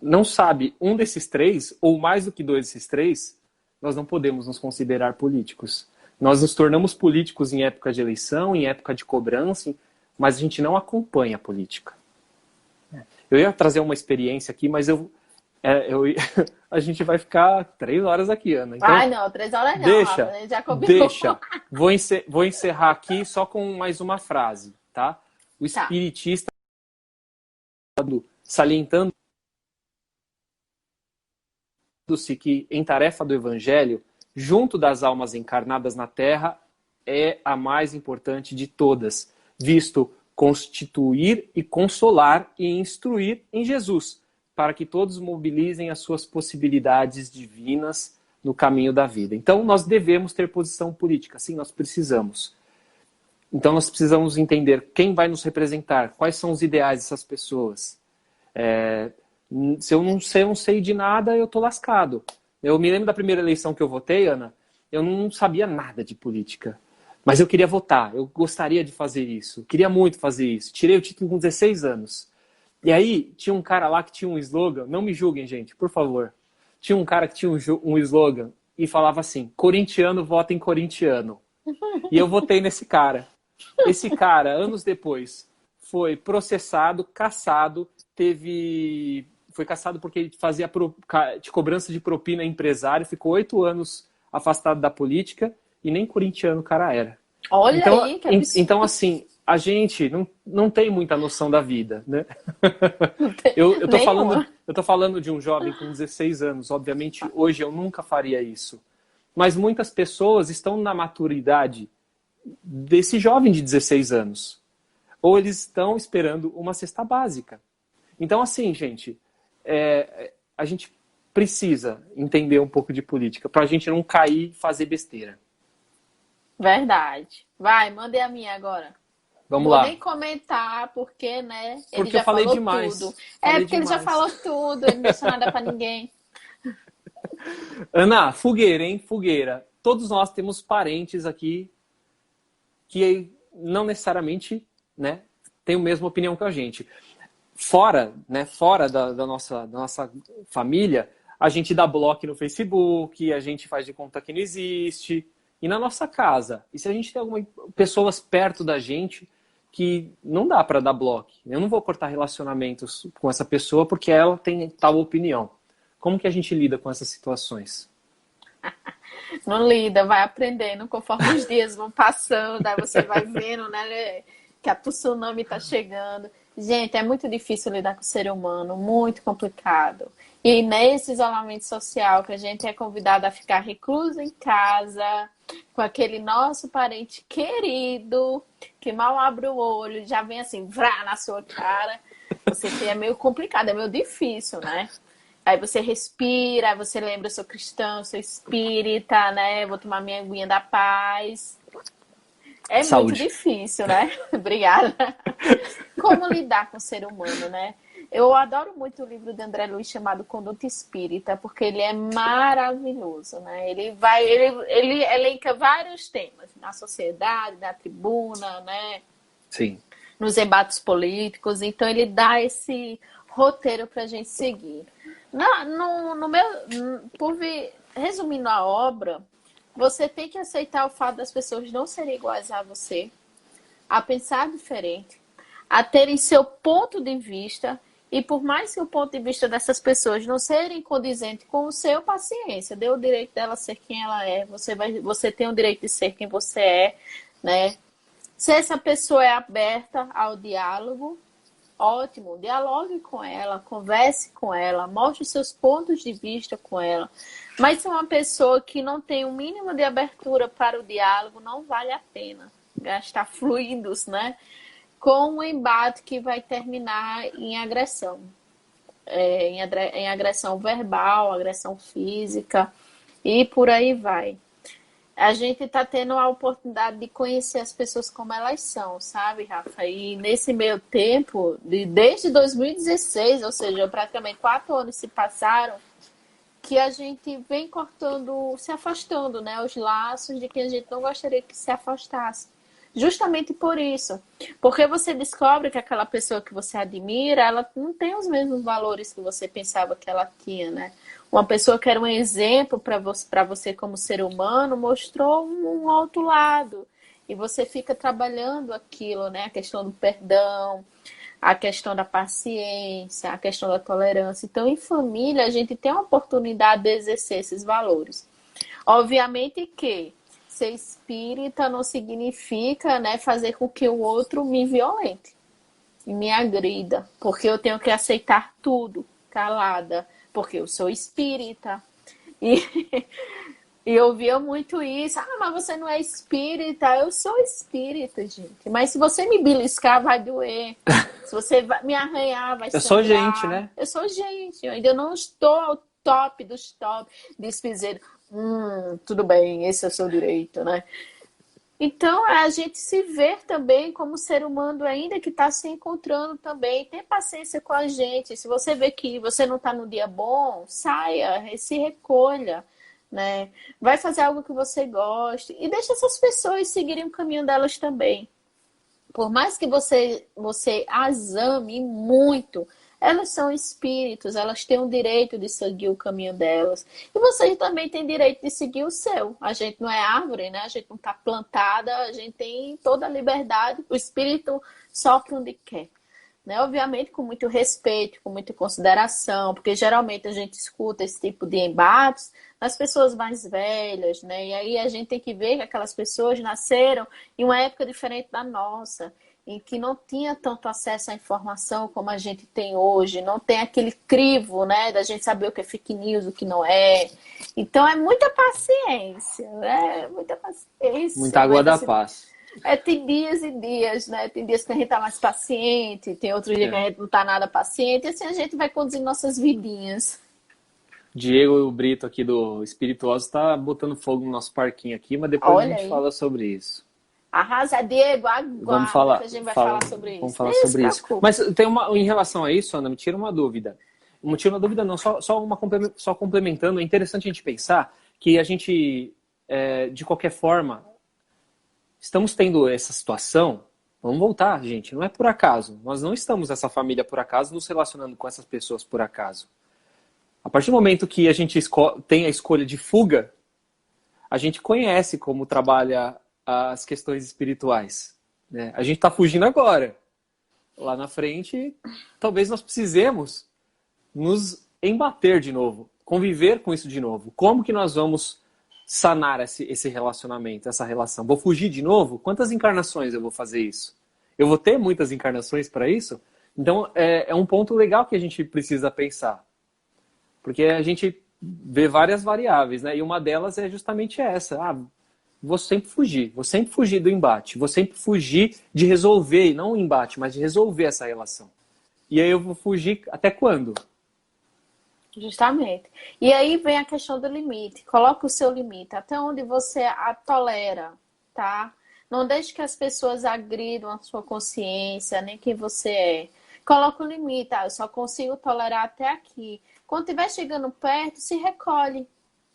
não sabe um desses três, ou mais do que dois desses três, nós não podemos nos considerar políticos. Nós nos tornamos políticos em época de eleição, em época de cobrança, mas a gente não acompanha a política. Eu ia trazer uma experiência aqui, mas a gente vai ficar 3 horas aqui, Ana. Então, não, 3 horas não, deixa, Rafa, já combinou. deixa. Vou encerrar aqui só com mais uma frase, tá? O espiritista salientando-se que em tarefa do evangelho, junto das almas encarnadas na Terra, é a mais importante de todas, visto constituir e consolar e instruir em Jesus, para que todos mobilizem as suas possibilidades divinas no caminho da vida. Então, nós devemos ter posição política. Sim, nós precisamos. Então, nós precisamos entender quem vai nos representar, quais são os ideais dessas pessoas. Se eu não sei de nada, eu tô lascado. Eu me lembro da primeira eleição que eu votei, Ana, eu não sabia nada de política. Mas eu queria votar, eu gostaria de fazer isso, queria muito fazer isso. Tirei o título com 16 anos. E aí, tinha um cara lá que tinha um slogan, não me julguem, gente, por favor. Tinha um cara que tinha um slogan e falava assim, corintiano vota em corintiano. E eu votei nesse cara. Esse cara, anos depois, foi processado, cassado, foi cassado porque ele fazia de cobrança de propina empresário, ficou 8 anos afastado da política e nem corintiano o cara era. Olha então, aí, que absurdo. Então, assim, a gente não tem muita noção da vida, né? Eu tô falando de um jovem com 16 anos. Obviamente, hoje eu nunca faria isso. Mas muitas pessoas estão na maturidade desse jovem de 16 anos. Ou eles estão esperando uma cesta básica. Então, assim, gente, a gente precisa entender um pouco de política para a gente não cair e fazer besteira. Verdade. Vai, mandei a minha agora. Vamos lá. Vou nem comentar, porque, né? Porque ele já eu falei falou demais. tudo. Porque ele já falou tudo, ele não deixou nada para ninguém. Ana, fogueira, hein? Fogueira. Todos nós temos parentes aqui que não necessariamente, né, têm a mesma opinião que a gente. Fora da nossa família, a gente dá bloco no Facebook, a gente faz de conta que não existe. E na nossa casa, e se a gente tem algumas pessoas perto da gente que não dá para dar bloco, eu não vou cortar relacionamentos com essa pessoa porque ela tem tal opinião. Como que a gente lida com essas situações? Não lida, vai aprendendo conforme os dias vão passando, aí você vai vendo, né, que a tsunami tá chegando. Gente, é muito difícil lidar com o ser humano, muito complicado. E nesse isolamento social que a gente é convidado a ficar recluso em casa, com aquele nosso parente querido, que mal abre o olho, já vem assim, vrá, na sua cara. É meio complicado, é meio difícil, né? Aí você respira, aí você lembra, eu sou cristão, eu sou espírita, né? Vou tomar minha aguinha da paz. É muito Saúde. difícil, né? Obrigada. Como lidar com o ser humano, né? Eu adoro muito o livro de André Luiz chamado Conduta Espírita, porque ele é maravilhoso, né? Ele elenca vários temas na sociedade, na tribuna, né? Sim. Nos debates políticos. Então ele dá esse roteiro para a gente seguir. Resumindo a obra, você tem que aceitar o fato das pessoas não serem iguais a você, a pensar diferente, a terem seu ponto de vista, e por mais que o ponto de vista dessas pessoas não serem condizente com o seu, paciência, dê o direito dela ser quem ela é, você tem o direito de ser quem você é, né? Se essa pessoa é aberta ao diálogo, ótimo, dialogue com ela, converse com ela, mostre seus pontos de vista com ela. Mas se é uma pessoa que não tem o mínimo de abertura para o diálogo, não vale a pena gastar fluidos, né? Com um embate que vai terminar em agressão. Em agressão verbal, agressão física e por aí vai. A gente está tendo a oportunidade de conhecer as pessoas como elas são, sabe, Rafa? E nesse meio tempo, desde 2016, ou seja, praticamente 4 anos se passaram, que a gente vem cortando, se afastando, né? Os laços de quem a gente não gostaria que se afastasse. Justamente por isso. Porque você descobre que aquela pessoa que você admira, ela não tem os mesmos valores que você pensava que ela tinha, né? Uma pessoa que era um exemplo para você como ser humano, mostrou um outro lado. E você fica trabalhando aquilo, né? A questão do perdão, a questão da paciência, a questão da tolerância. Então, em família, a gente tem a oportunidade de exercer esses valores. Obviamente que ser espírita não significa, né, fazer com que o outro me violente e me agrida, porque eu tenho que aceitar tudo calada, porque eu sou espírita. E, e eu via muito isso. Ah, mas você não é espírita. Eu sou espírita, gente. Mas se você me beliscar, vai doer. Se você me arranhar, vai Eu sangrar. sou gente, né? Eu sou gente. Eu ainda não estou ao top dos top. Dizer, tudo bem, esse é o seu direito, né? Então, a gente se ver também como ser humano ainda que está se encontrando também. Tenha paciência com a gente. Se você vê que você não está no dia bom, saia, se recolha, né? Vai fazer algo que você goste e deixa essas pessoas seguirem o caminho delas também. Por mais que você as ame muito, elas são espíritos, elas têm o direito de seguir o caminho delas. E vocês também têm direito de seguir o seu. A gente não é árvore, né? A gente não está plantada, a gente tem toda a liberdade. O espírito sofre onde quer. Né? Obviamente com muito respeito, com muita consideração, porque geralmente a gente escuta esse tipo de embates nas pessoas mais velhas, né? E aí a gente tem que ver que aquelas pessoas nasceram em uma época diferente da nossa, em que não tinha tanto acesso à informação como a gente tem hoje, não tem aquele crivo, né, da gente saber o que é fake news, o que não é. Então é muita paciência, né? Muita paciência. Muita água da paz. Tem dias e dias, né? Tem dias que a gente tá mais paciente, tem outros dias que a gente não tá nada paciente, e assim a gente vai conduzindo nossas vidinhas. Diego Brito aqui do Espirituoso tá botando fogo no nosso parquinho aqui, mas depois Olha a gente aí. fala sobre isso. Arrasa, Diego, Vamos falar, que a gente vai falar sobre isso. Vamos falar sobre isso. Mas tem em relação a isso, Ana, me tira uma dúvida. Não tira uma dúvida não, só complementando, é interessante a gente pensar que a gente, de qualquer forma, estamos tendo essa situação, vamos voltar, gente, não é por acaso. Nós não estamos essa família por acaso, nos relacionando com essas pessoas por acaso. A partir do momento que a gente tem a escolha de fuga, a gente conhece como trabalha as questões espirituais. Né? A gente está fugindo agora. Lá na frente, talvez nós precisemos nos embater de novo, conviver com isso de novo. Como que nós vamos sanar esse relacionamento, essa relação? Vou fugir de novo? Quantas encarnações eu vou fazer isso? Eu vou ter muitas encarnações para isso? Então, é um ponto legal que a gente precisa pensar. Porque a gente vê várias variáveis, né? E uma delas é justamente essa. Vou sempre fugir do embate, vou sempre fugir de resolver, não o embate, mas de resolver essa relação. E aí eu vou fugir até quando? Justamente. E aí vem a questão do limite. Coloca o seu limite, até onde você a tolera, tá? Não deixe que as pessoas agridam a sua consciência, nem quem você é. Coloca o limite, eu só consigo tolerar até aqui. Quando estiver chegando perto, se recolhe.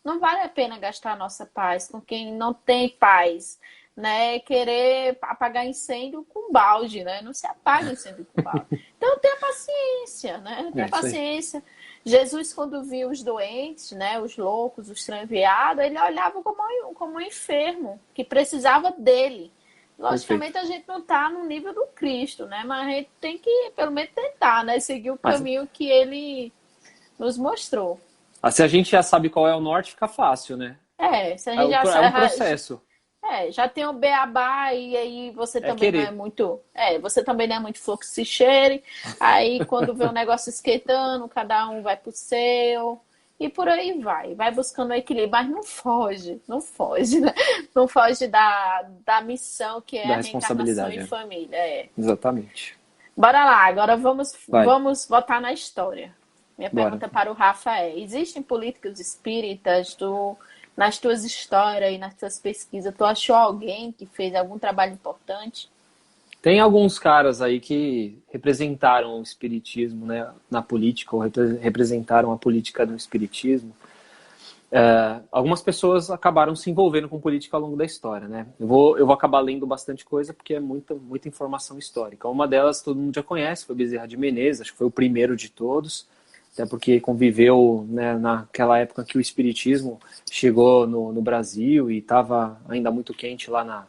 Não vale a pena gastar a nossa paz com quem não tem paz, né? Querer apagar incêndio com balde, né? Não se apaga incêndio com balde. Então tenha paciência, né? Tenha paciência. Jesus, quando viu os doentes, né, os loucos, os transviados, ele olhava como um enfermo, que precisava dele. Logicamente, a gente não está no nível do Cristo, né? Mas a gente tem que, pelo menos, tentar, né? Seguir o caminho que ele nos mostrou. Se a gente já sabe qual é o norte, fica fácil, né? Se a gente já sabe. É um processo. Já tem o beabá e aí você também querer. não é muito. Você também não é muito flor que se cheire. Aí quando vê o negócio esquentando, cada um vai pro seu. E por aí vai. Vai buscando o equilíbrio. Mas não foge, né? Não foge da missão que é da a reencarnação em família. Exatamente. Bora lá, agora vamos botar na história. Minha pergunta para o Rafa é: existem políticos espíritas nas tuas histórias e nas tuas pesquisas, tu achou alguém que fez algum trabalho importante? Tem alguns caras aí que representaram o espiritismo, né, na política, ou representaram a política do espiritismo. Algumas pessoas acabaram se envolvendo com política ao longo da história, né? Eu vou acabar lendo bastante coisa porque é muita informação histórica. Uma delas todo mundo já conhece, foi Bezerra de Menezes, acho que foi o primeiro de todos, até porque conviveu, né, naquela época que o espiritismo chegou no Brasil e estava ainda muito quente lá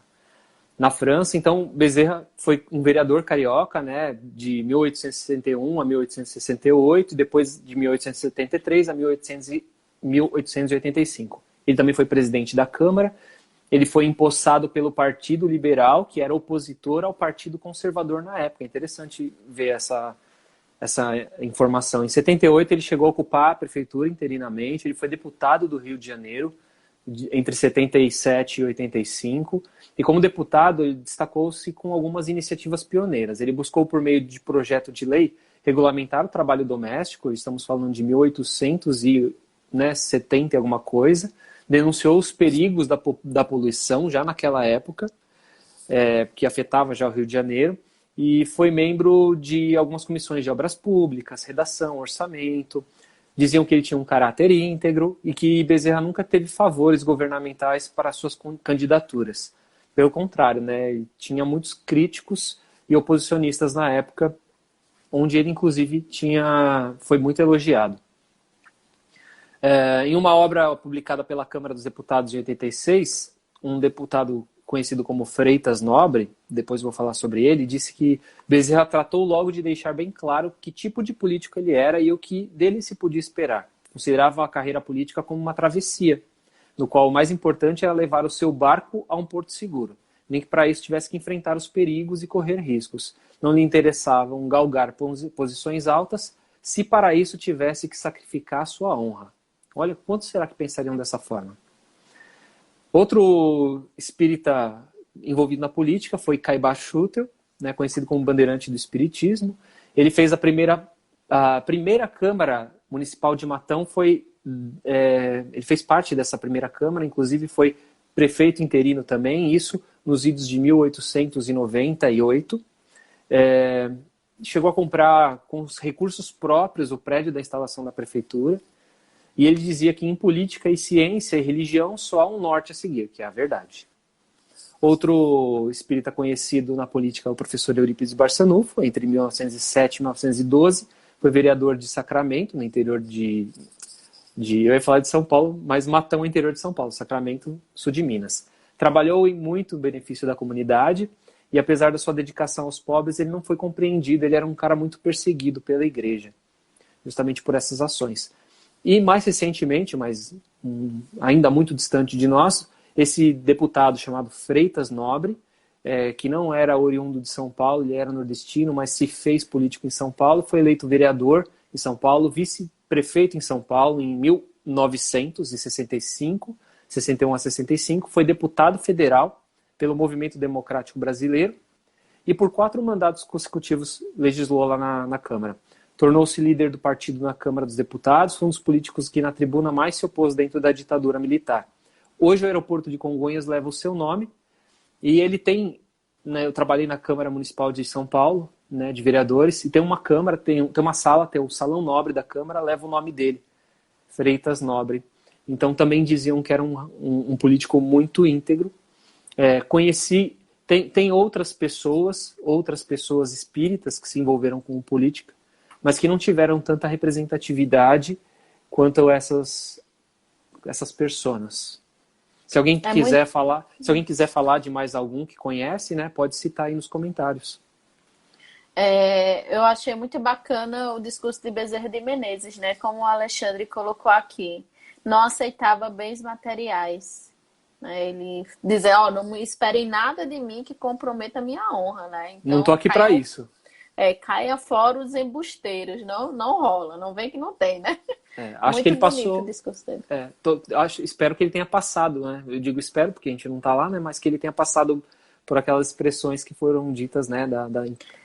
na França. Então, Bezerra foi um vereador carioca, né, de 1861 a 1868, depois de 1873 a 1885. Ele também foi presidente da Câmara. Ele foi empossado pelo Partido Liberal, que era opositor ao Partido Conservador na época. É interessante ver essa informação. Em 78, ele chegou a ocupar a prefeitura interinamente. Ele foi deputado do Rio de Janeiro entre 77 e 85. E como deputado, ele destacou-se com algumas iniciativas pioneiras. Ele buscou, por meio de projeto de lei, regulamentar o trabalho doméstico. Estamos falando de 1870 e alguma coisa. Denunciou os perigos da poluição já naquela época, que afetava já o Rio de Janeiro. E foi membro de algumas comissões de obras públicas, redação, orçamento. Diziam que ele tinha um caráter íntegro e que Bezerra nunca teve favores governamentais para suas candidaturas. Pelo contrário, né, ele tinha muitos críticos e oposicionistas na época, onde ele, inclusive, foi muito elogiado. Em uma obra publicada pela Câmara dos Deputados em 86, um deputado conhecido como Freitas Nobre, depois vou falar sobre ele, disse que Bezerra tratou logo de deixar bem claro que tipo de político ele era e o que dele se podia esperar. Considerava a carreira política como uma travessia, no qual o mais importante era levar o seu barco a um porto seguro, nem que para isso tivesse que enfrentar os perigos e correr riscos. Não lhe interessavam galgar posições altas, se para isso tivesse que sacrificar a sua honra. Olha, quantos será que pensariam dessa forma? Outro espírita envolvido na política foi Caibá Schutel, né, conhecido como bandeirante do espiritismo. Ele fez a primeira Câmara Municipal de Matão, ele fez parte dessa primeira Câmara, inclusive foi prefeito interino também, isso nos idos de 1898. Chegou a comprar com os recursos próprios o prédio da instalação da prefeitura. E ele dizia que em política e ciência e religião só há um norte a seguir, que é a verdade. Outro espírita conhecido na política é o professor Eurípides Barçanufo, entre 1907 e 1912, foi vereador de Sacramento, no interior eu ia falar de São Paulo, mas Matão é interior de São Paulo, Sacramento, sul de Minas. Trabalhou em muito benefício da comunidade e apesar da sua dedicação aos pobres, ele não foi compreendido, ele era um cara muito perseguido pela igreja, justamente por essas ações. E mais recentemente, mas ainda muito distante de nós, esse deputado chamado Freitas Nobre, que não era oriundo de São Paulo, ele era nordestino, mas se fez político em São Paulo, foi eleito vereador em São Paulo, vice-prefeito em São Paulo em 1965, 61 a 65, foi deputado federal pelo Movimento Democrático Brasileiro e por 4 mandatos consecutivos legislou lá na Câmara. Tornou-se líder do partido na Câmara dos Deputados, foi um dos políticos que na tribuna mais se opôs dentro da ditadura militar. Hoje o aeroporto de Congonhas leva o seu nome e ele tem, né, eu trabalhei na Câmara Municipal de São Paulo, né, de vereadores, e tem uma Câmara, tem uma sala, tem o Salão Nobre da Câmara, leva o nome dele, Freitas Nobre. Então também diziam que era um político muito íntegro. Conheci, tem outras pessoas espíritas que se envolveram com política, mas que não tiveram tanta representatividade quanto essas personas. Se alguém quiser falar de mais algum que conhece, né, pode citar aí nos comentários. Eu achei muito bacana o discurso de Bezerra de Menezes, né? Como o Alexandre colocou aqui. Não aceitava bens materiais. Né? Ele dizia, não esperem nada de mim que comprometa a minha honra, né? Então, não tô aqui para isso. Caia fora os embusteiros, não rola, não vem que não tem, né? Acho muito que ele bonito passou. O discurso dele. Espero que ele tenha passado, né? Eu digo espero porque a gente não tá lá, né? Mas que ele tenha passado por aquelas expressões que foram ditas, né?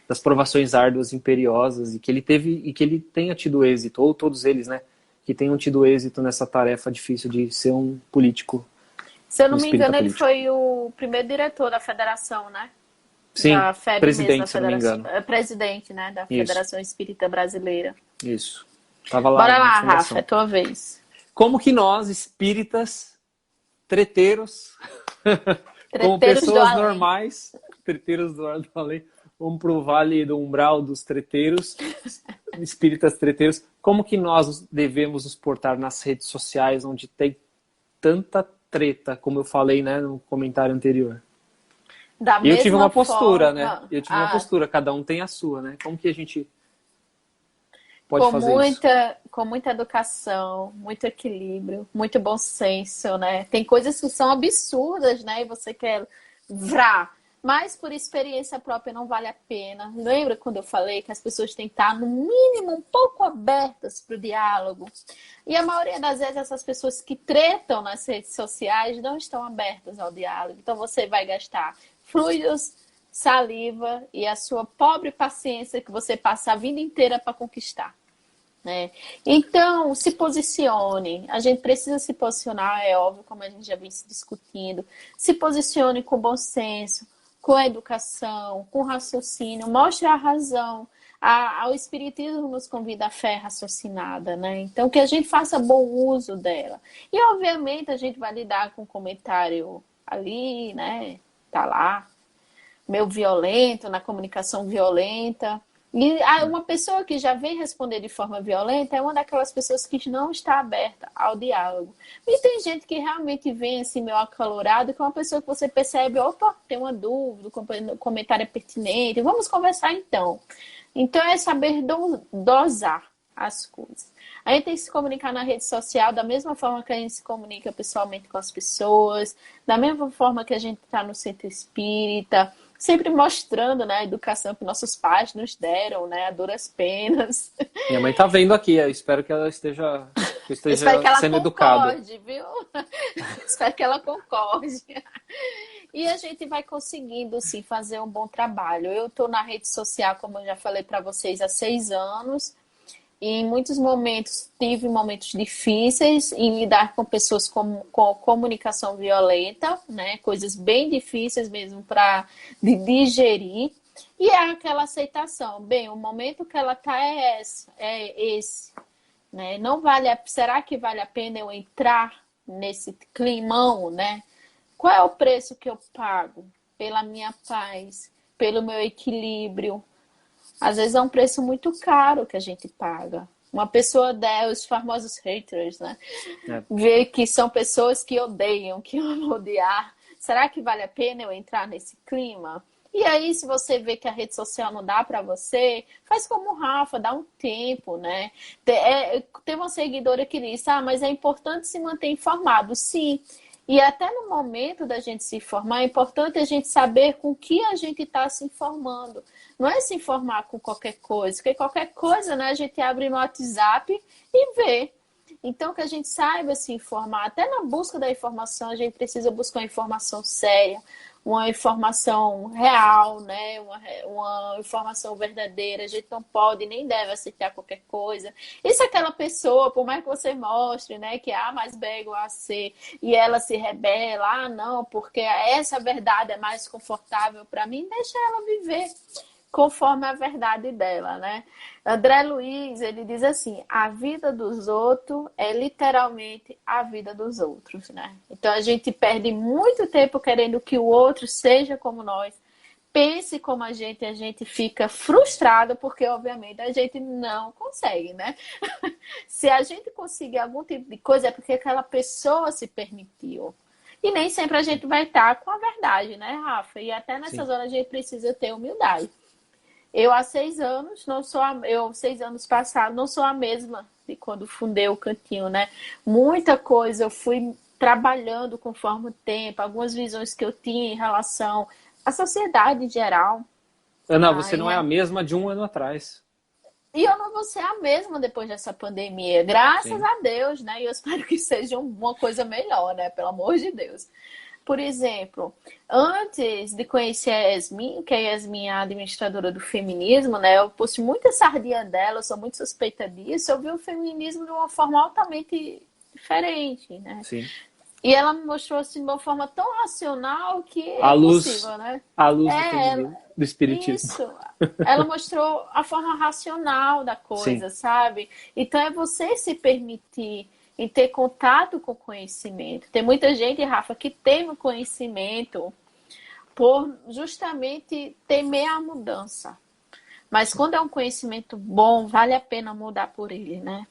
Das provações árduas, imperiosas, e que ele tenha tido êxito, ou todos eles, né? Que tenham tido êxito nessa tarefa difícil de ser um político. Se eu não me engano, ele foi o primeiro diretor da federação, né? Sim, da FEB presidente, mesmo, se eu não me engano. Presidente, né? Da Federação Espírita Brasileira. Isso. Tava lá. Bora lá, Rafa, é tua vez. Como que nós, espíritas, treteiros, como pessoas normais, treteiros do além, vamos pro vale do umbral dos treteiros, espíritas treteiros, como que nós devemos nos portar nas redes sociais onde tem tanta treta, como eu falei, né, no comentário anterior? Eu tive uma postura, né? Eu tive uma postura, cada um tem a sua, né? Como que a gente pode fazer isso? Com muita educação, muito equilíbrio, muito bom senso, né? Tem coisas que são absurdas, né? E você quer vrar. Mas por experiência própria não vale a pena. Lembra quando eu falei que as pessoas têm que estar, no mínimo, um pouco abertas para o diálogo? E a maioria das vezes essas pessoas que tretam nas redes sociais não estão abertas ao diálogo. Então você vai gastar fluidos, saliva e a sua pobre paciência que você passa a vida inteira para conquistar. Né? Então, se posicione. A gente precisa se posicionar, é óbvio, como a gente já vem se discutindo. Se posicione com bom senso, com a educação, com raciocínio, mostre a razão. O Espiritismo nos convida à fé raciocinada, né? Então, que a gente faça bom uso dela. E, obviamente, a gente vai lidar com um comentário ali, né? Tá lá, meio violento, na comunicação violenta. E uma pessoa que já vem responder de forma violenta é uma daquelas pessoas que não está aberta ao diálogo. E tem gente que realmente vem assim meio acalorado, que é uma pessoa que você percebe, opa, tem uma dúvida, o comentário é pertinente, vamos conversar então. Então é saber dosar as coisas. A gente tem que se comunicar na rede social da mesma forma que a gente se comunica pessoalmente com as pessoas, da mesma forma que a gente está no centro espírita, sempre mostrando, né, a educação que nossos pais nos deram, né, a duras penas. Minha mãe tá vendo aqui, eu espero que ela esteja espero que ela sendo educada. Viu? Espero que ela concorde. E a gente vai conseguindo, sim, fazer um bom trabalho. Eu estou na rede social, como eu já falei para vocês, há 6 anos. E em muitos momentos, tive momentos difíceis em lidar com pessoas com comunicação violenta, né? Coisas bem difíceis mesmo de digerir. E é aquela aceitação. Bem, o momento que ela está é esse. Né? Não será que vale a pena eu entrar nesse climão, né? Qual é o preço que eu pago pela minha paz, pelo meu equilíbrio? Às vezes é um preço muito caro que a gente paga. Uma pessoa os famosos haters, né? Vê que são pessoas que odeiam, que amam odiar. Será que vale a pena eu entrar nesse clima? E aí, se você vê que a rede social não dá para você, faz como o Rafa, dá um tempo, né? Tem uma seguidora que diz, mas é importante se manter informado. Sim. E até no momento da gente se informar, é importante a gente saber com que a gente está se informando. Não é se informar com qualquer coisa, porque qualquer coisa, né, a gente abre no WhatsApp e vê. Então, que a gente saiba se informar. Até na busca da informação, a gente precisa buscar uma informação séria, uma informação real, né? Uma informação verdadeira. A gente não pode nem deve aceitar qualquer coisa. E se aquela pessoa, por mais que você mostre, né, que A mais B é igual a C, e ela se rebela, não, porque essa verdade é mais confortável para mim, deixa ela viver conforme a verdade dela, né? André Luiz, ele diz assim, a vida dos outros é literalmente a vida dos outros, né? Então a gente perde muito tempo querendo que o outro seja como nós, pense como a gente fica frustrado porque, obviamente, a gente não consegue, né? Se a gente conseguir algum tipo de coisa, é porque aquela pessoa se permitiu. E nem sempre a gente vai estar com a verdade, né, Rafa? E até nessas Sim. horas a gente precisa ter humildade. Eu, há 6 anos, não sou eu, 6 anos passados, não sou a mesma de quando fundei o Cantinho, né? Muita coisa eu fui trabalhando conforme o tempo, algumas visões que eu tinha em relação à sociedade em geral. Ana, você Ai, não é a né? mesma de um ano atrás. E eu não vou ser a mesma depois dessa pandemia, graças Sim. a Deus, né? E eu espero que seja uma coisa melhor, né? Pelo amor de Deus. Por exemplo, antes de conhecer a Yasmin, que a Yasmin é a administradora do feminismo, né? Eu pus muita sardinha dela, eu sou muito suspeita disso. Eu vi o feminismo de uma forma altamente diferente, né? Sim. E ela me mostrou assim de uma forma tão racional que A é luz, impossível, né? a luz do É, feminismo, do espiritismo. isso. Ela mostrou a forma racional da Sim. coisa, sabe? Então é você se permitir em ter contato com o conhecimento. Tem muita gente, Rafa, que teme o conhecimento por justamente temer a mudança. Mas quando é um conhecimento bom, vale a pena mudar por ele, né?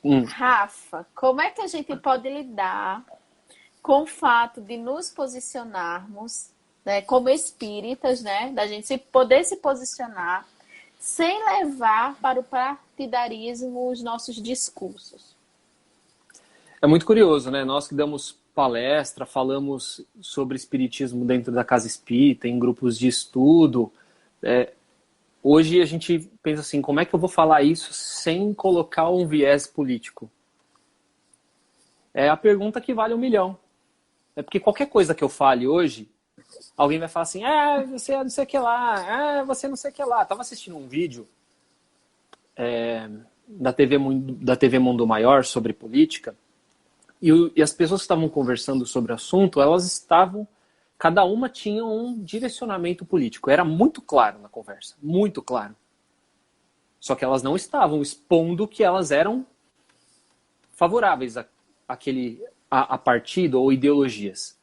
Hum. Rafa, como é que a gente pode lidar com o fato de nos posicionarmos, né, como espíritas, né, da gente poder se posicionar sem levar para o partidarismo os nossos discursos? É muito curioso, né? Nós que damos palestra, falamos sobre espiritismo dentro da casa espírita, em grupos de estudo. Hoje a gente pensa assim, como é que eu vou falar isso sem colocar um viés político? É a pergunta que vale 1 milhão. É porque qualquer coisa que eu fale hoje, alguém vai falar assim, você não sei o que lá, você não sei o que lá. Estava assistindo um vídeo da TV Mundo Maior sobre política, e as pessoas que estavam conversando sobre o assunto, elas estavam, cada uma tinha um direcionamento político. Era muito claro na conversa, muito claro. Só que elas não estavam expondo que elas eram favoráveis a partido ou ideologias.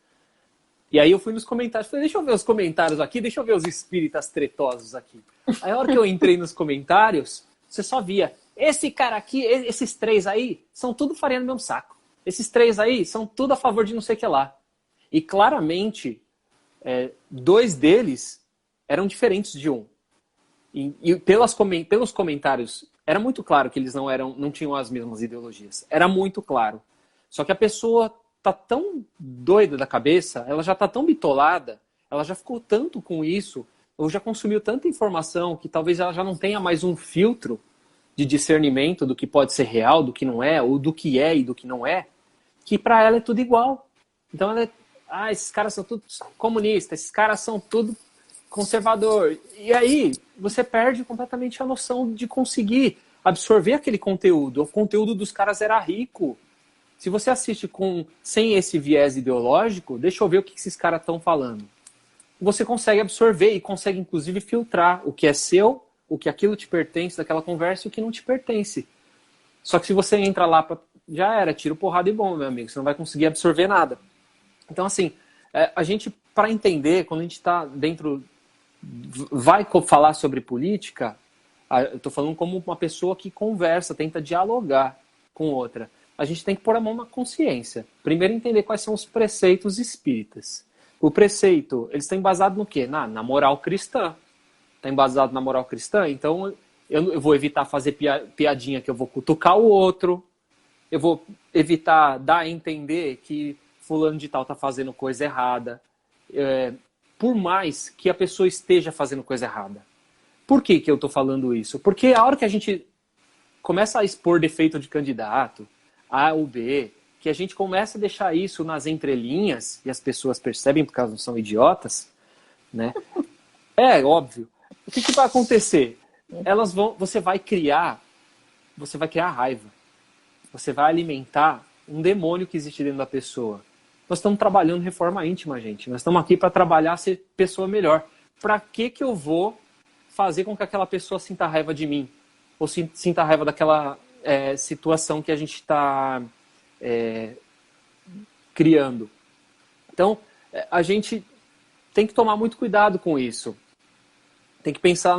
E aí eu fui nos comentários, falei, deixa eu ver os comentários aqui, deixa eu ver os espíritas tretosos aqui. Aí a hora que eu entrei nos comentários, você só via, esse cara aqui, esses 3 aí, são tudo farinha no mesmo saco. Esses 3 aí são tudo a favor de não sei o que lá. E claramente, 2 deles eram diferentes de um. E pelos comentários, era muito claro que eles não tinham as mesmas ideologias. Era muito claro. Só que a pessoa tá tão doida da cabeça, ela já tá tão bitolada, ela já ficou tanto com isso, ou já consumiu tanta informação, que talvez ela já não tenha mais um filtro de discernimento do que pode ser real, do que não é, ou do que é e do que não é, que para ela é tudo igual. Então ela esses caras são tudo comunistas, esses caras são tudo conservador. E aí você perde completamente a noção de conseguir absorver aquele conteúdo. O conteúdo dos caras era rico. Se você assiste sem esse viés ideológico, deixa eu ver o que esses caras estão falando. Você consegue absorver e consegue, inclusive, filtrar o que é seu, o que aquilo te pertence daquela conversa e o que não te pertence. Só que se você entra lá, já era, tiro, porrada e bomba, meu amigo. Você não vai conseguir absorver nada. Então, assim, a gente, para entender, quando a gente está dentro, vai falar sobre política, eu estou falando como uma pessoa que conversa, tenta dialogar com outra. A gente tem que pôr a mão na consciência. Primeiro, entender quais são os preceitos espíritas. O preceito, eles estão embasados no quê? Na moral cristã. Está embasado na moral cristã? Então, eu vou evitar fazer piadinha que eu vou cutucar o outro. Eu vou evitar dar a entender que fulano de tal tá fazendo coisa errada. Por mais que a pessoa esteja fazendo coisa errada. Por que eu tô falando isso? Porque a hora que a gente começa a expor defeito de candidato, A ou B, que a gente começa a deixar isso nas entrelinhas, e as pessoas percebem porque elas não são idiotas, né? É óbvio. O que vai acontecer? Você vai criar raiva. Você vai alimentar um demônio que existe dentro da pessoa. Nós estamos trabalhando reforma íntima, gente. Nós estamos aqui para trabalhar ser pessoa melhor. Para que eu vou fazer com que aquela pessoa sinta raiva de mim? Ou sinta raiva daquela situação que a gente está criando? Então, a gente tem que tomar muito cuidado com isso. Tem que pensar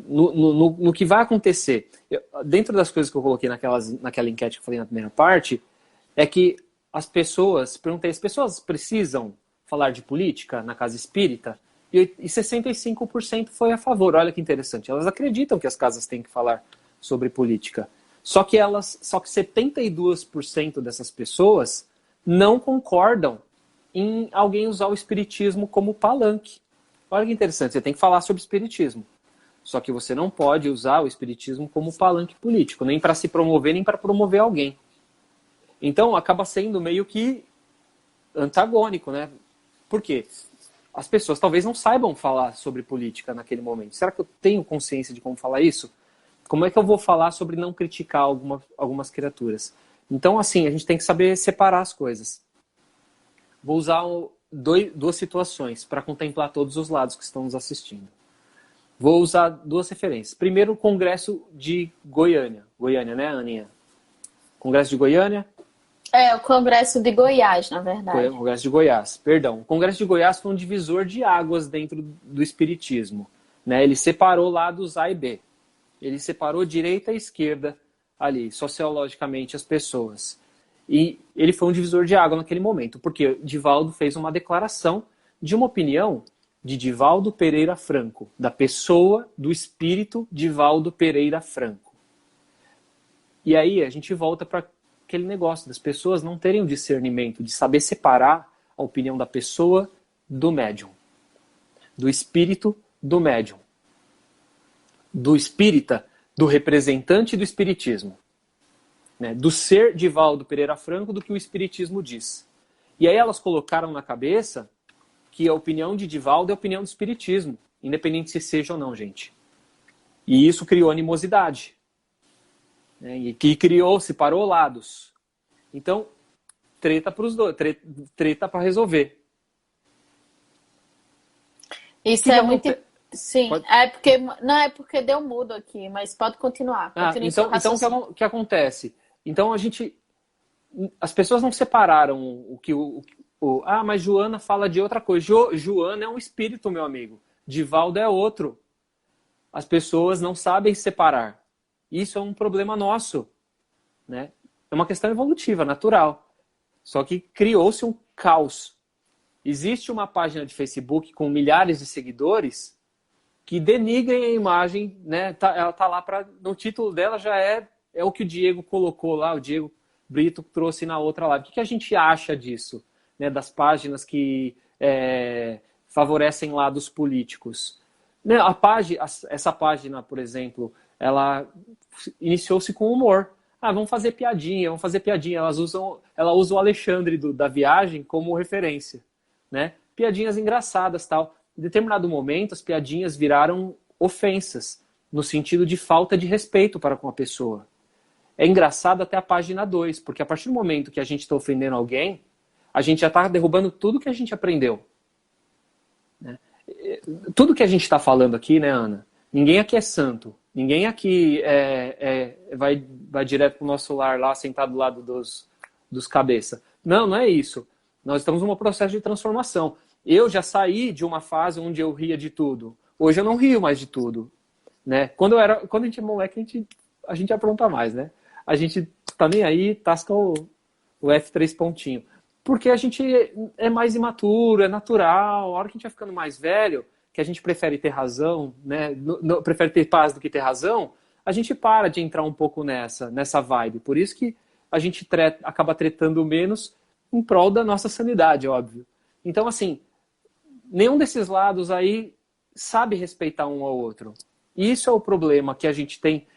no que vai acontecer. Dentro das coisas que eu coloquei naquela enquete que eu falei na primeira parte, é que perguntei, as pessoas precisam falar de política na casa espírita? E 65% foi a favor. Olha que interessante. Elas acreditam que as casas têm que falar sobre política. Só que 72% dessas pessoas não concordam em alguém usar o espiritismo como palanque. Olha que interessante, você tem que falar sobre espiritismo. Só que você não pode usar o espiritismo como palanque político, nem para se promover, nem para promover alguém. Então, acaba sendo meio que antagônico, né? Por quê? As pessoas talvez não saibam falar sobre política naquele momento. Será que eu tenho consciência de como falar isso? Como é que eu vou falar sobre não criticar algumas criaturas? Então, assim, a gente tem que saber separar as coisas. Vou usar duas situações para contemplar todos os lados que estão nos assistindo. Vou usar duas referências. Primeiro, o Congresso de Goiânia. Goiânia, né, Aninha? Congresso de Goiânia? O Congresso de Goiás, na verdade. O Congresso de Goiás, perdão. O Congresso de Goiás foi um divisor de águas dentro do espiritismo, né? Ele separou lados A e B. Ele separou direita e esquerda ali, sociologicamente, as pessoas. E ele foi um divisor de água naquele momento, porque Divaldo fez uma declaração de uma opinião de Divaldo Pereira Franco, da pessoa, do espírito Divaldo Pereira Franco. E aí a gente volta para aquele negócio das pessoas não terem o discernimento de saber separar a opinião da pessoa do médium, do espírito do médium, do espírita, do representante do espiritismo, né? Do ser Divaldo Pereira Franco, do que o espiritismo diz. E aí elas colocaram na cabeça que a opinião de Divaldo é a opinião do espiritismo, independente se seja ou não, gente. E isso criou animosidade, né? E que separou lados. Então, treta para os dois, treta para resolver. Isso é muito... Sim, pode... é porque deu mudo aqui, mas pode continuar. Então o que acontece? Então as pessoas não separaram mas Joana fala de outra coisa. Joana é um espírito, meu amigo. Divaldo é outro. As pessoas não sabem separar. Isso é um problema nosso, né? É uma questão evolutiva, natural. Só que criou-se um caos. Existe uma página de Facebook com milhares de seguidores que denigrem a imagem, né? Ela tá lá no título dela já é o que o Diego colocou lá, o Diego Brito trouxe na outra live. O que a gente acha disso, né? Das páginas que favorecem lados políticos? Né? Essa página, por exemplo, ela iniciou-se com humor. Vamos fazer piadinha. Ela usa o Alexandre da Viagem como referência, né? Piadinhas engraçadas, tal. Em determinado momento, as piadinhas viraram ofensas, no sentido de falta de respeito para com a pessoa. É engraçado até a página 2, porque a partir do momento que a gente está ofendendo alguém, a gente já está derrubando tudo que a gente aprendeu. Né? Tudo que a gente está falando aqui, né, Ana? Ninguém aqui é santo. Ninguém aqui vai direto para o nosso lar lá, sentado do lado dos cabeça. Não é isso. Nós estamos num processo de transformação. Eu já saí de uma fase onde eu ria de tudo. Hoje eu não rio mais de tudo, né? Quando a gente é moleque, a gente apronta mais, né? A gente tá nem aí, tasca o F3 pontinho. Porque a gente é mais imaturo, é natural. A hora que a gente vai ficando mais velho, que a gente prefere ter razão, né? Prefere ter paz do que ter razão, a gente para de entrar um pouco nessa vibe. Por isso que a gente acaba tretando menos em prol da nossa sanidade, óbvio. Então, assim, nenhum desses lados aí sabe respeitar um ao outro. E isso é o problema que a gente tem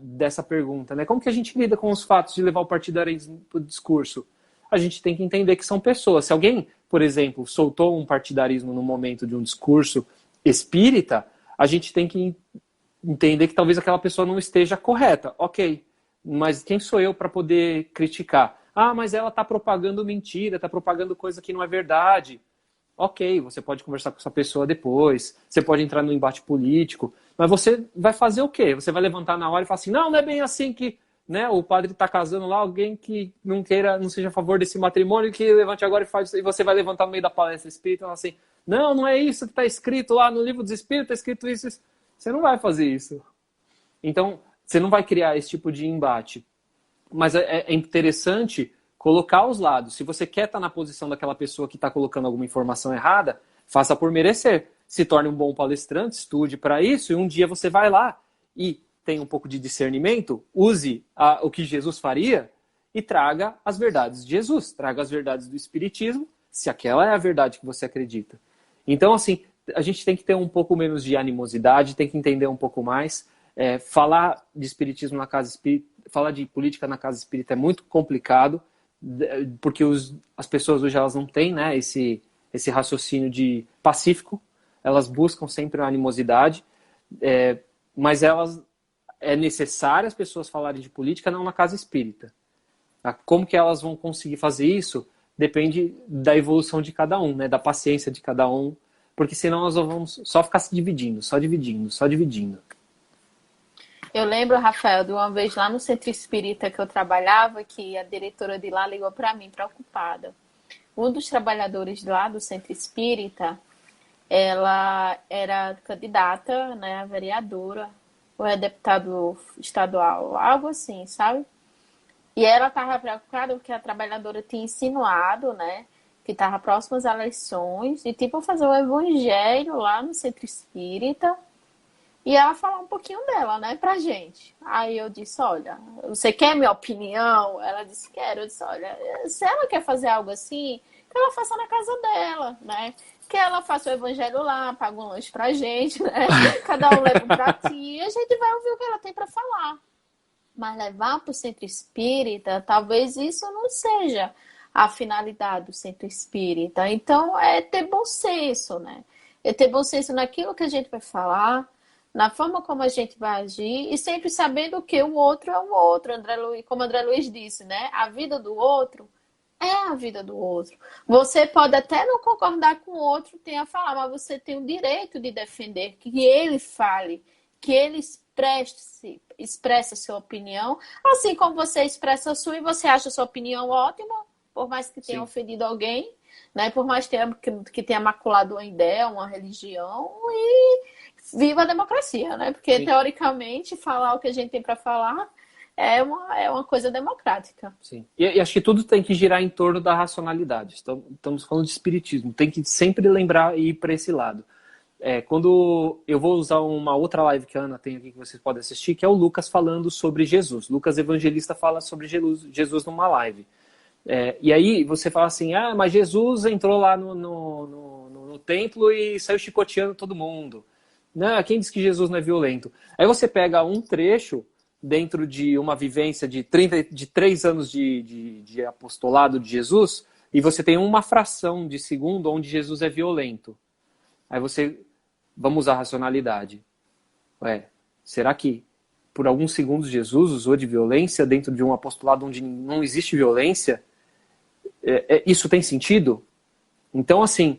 dessa pergunta, né? Como que a gente lida com os fatos de levar o partidarismo para o discurso? A gente tem que entender que são pessoas. Se alguém, por exemplo, soltou um partidarismo no momento de um discurso espírita, a gente tem que entender que talvez aquela pessoa não esteja correta. Ok, mas quem sou eu para poder criticar? Ah, mas ela está propagando mentira, está propagando coisa que não é verdade. Ok, você pode conversar com essa pessoa depois, você pode entrar no embate político, mas você vai fazer o quê? Você vai levantar na hora e falar assim, não é bem assim que, né, o padre está casando lá, alguém que não seja a favor desse matrimônio, que levante agora e faz isso, e você vai levantar no meio da palestra espírita e falar assim, não é isso que está escrito lá no livro dos espíritos, está escrito isso. Você não vai fazer isso. Então, você não vai criar esse tipo de embate. Mas é interessante colocar os lados. Se você quer estar na posição daquela pessoa que está colocando alguma informação errada, faça por merecer. Se torne um bom palestrante, estude para isso, e um dia você vai lá e tem um pouco de discernimento, use o que Jesus faria e traga as verdades de Jesus, traga as verdades do Espiritismo, se aquela é a verdade que você acredita. Então, assim, a gente tem que ter um pouco menos de animosidade, tem que entender um pouco mais. Falar de espiritismo na casa espírita, falar de política na casa espírita é muito complicado, porque as pessoas hoje elas não têm, né, esse raciocínio de pacífico, elas buscam sempre a animosidade, mas é necessário as pessoas falarem de política não na casa espírita. Como que elas vão conseguir fazer isso depende da evolução de cada um, né, da paciência de cada um, porque senão nós vamos só ficar se dividindo, só dividindo, só dividindo. Eu lembro, Rafael, de uma vez lá no centro espírita que eu trabalhava, que a diretora de lá ligou para mim, preocupada. Um dos trabalhadores lá do centro espírita, ela era candidata, né, a vereadora, ou é deputado estadual, algo assim, sabe? E ela estava preocupada porque a trabalhadora tinha insinuado, né, que estava próximo às eleições, e tipo fazer o evangelho lá no centro espírita, e ela falar um pouquinho dela, né, pra gente. Aí eu disse, olha, você quer minha opinião? Ela disse, quero. Eu disse, olha, se ela quer fazer algo assim, que ela faça na casa dela, né? Que ela faça o evangelho lá, paga um lanche pra gente, né? Cada um leva um pratinho e a gente vai ouvir o que ela tem pra falar. Mas levar pro centro espírita, talvez isso não seja a finalidade do centro espírita. Então, é ter bom senso, né? É ter bom senso naquilo que a gente vai falar, na forma como a gente vai agir e sempre sabendo que o outro é o outro. Como André Luiz disse, né? A vida do outro é a vida do outro. Você pode até não concordar com o outro, tem a falar, mas você tem o direito de defender que ele fale, que ele expresse a sua opinião, assim como você expressa a sua e você acha a sua opinião ótima, por mais que tenha ofendido alguém, né? Por mais que tenha maculado uma ideia, uma religião, e viva a democracia, né? Porque, teoricamente, falar o que a gente tem para falar é uma coisa democrática. Sim. E acho que tudo tem que girar em torno da racionalidade. Estamos falando de espiritismo. Tem que sempre lembrar e ir para esse lado. Quando eu vou usar uma outra live que a Ana tem aqui que vocês podem assistir, que é o Lucas falando sobre Jesus. Lucas Evangelista fala sobre Jesus numa live. E aí você fala assim, mas Jesus entrou lá no templo e saiu chicoteando todo mundo. Não, quem diz que Jesus não é violento? Aí você pega um trecho dentro de uma vivência de 3 anos de apostolado de Jesus e você tem uma fração de segundo onde Jesus é violento. Aí vamos usar a racionalidade. Será que por alguns segundos Jesus usou de violência dentro de um apostolado onde não existe violência? Isso tem sentido? Então, assim,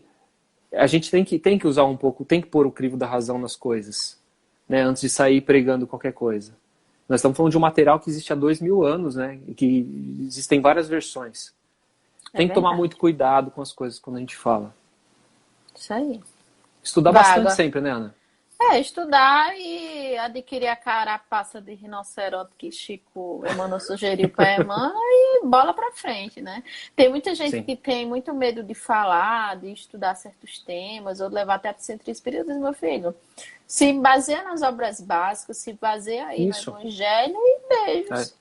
a gente tem que usar um pouco, tem que pôr o crivo da razão nas coisas, né, antes de sair pregando qualquer coisa. Nós estamos falando de um material que existe há 2000 anos, né, e que existem várias versões. Tem que tomar muito cuidado com as coisas quando a gente fala. Isso aí. Estudar bastante sempre, né, Ana? Estudar e adquirir a carapaça de rinoceronte que Chico Emmanuel sugeriu para Emmanuel e bola para frente, né? Tem muita gente que tem muito medo de falar, de estudar certos temas, ou de levar até para o centro espírita, meu filho. Se baseia nas obras básicas, se baseia aí no Evangelho e beijos.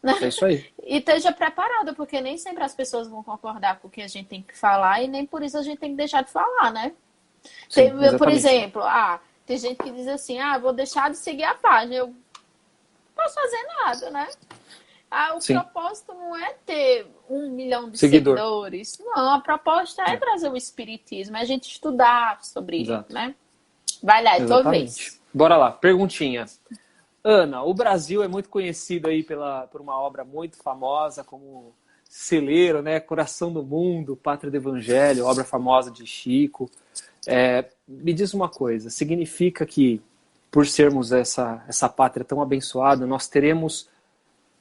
É isso aí. E esteja preparado, porque nem sempre as pessoas vão concordar com o que a gente tem que falar e nem por isso a gente tem que deixar de falar, né? Sim, Por exatamente. exemplo, tem gente que diz assim, vou deixar de seguir a página. Eu não posso fazer nada, né? O Sim. propósito não é ter 1 milhão de Seguidor. seguidores. Não, a proposta é trazer o espiritismo, é a gente estudar sobre ele, né? Vai lá, é tua vez. Bora lá, perguntinha. Ana, o Brasil é muito conhecido aí por uma obra muito famosa como Celeiro, né? Coração do Mundo, Pátria do Evangelho, obra famosa de Chico. Me diz uma coisa, significa que por sermos essa pátria tão abençoada, nós teremos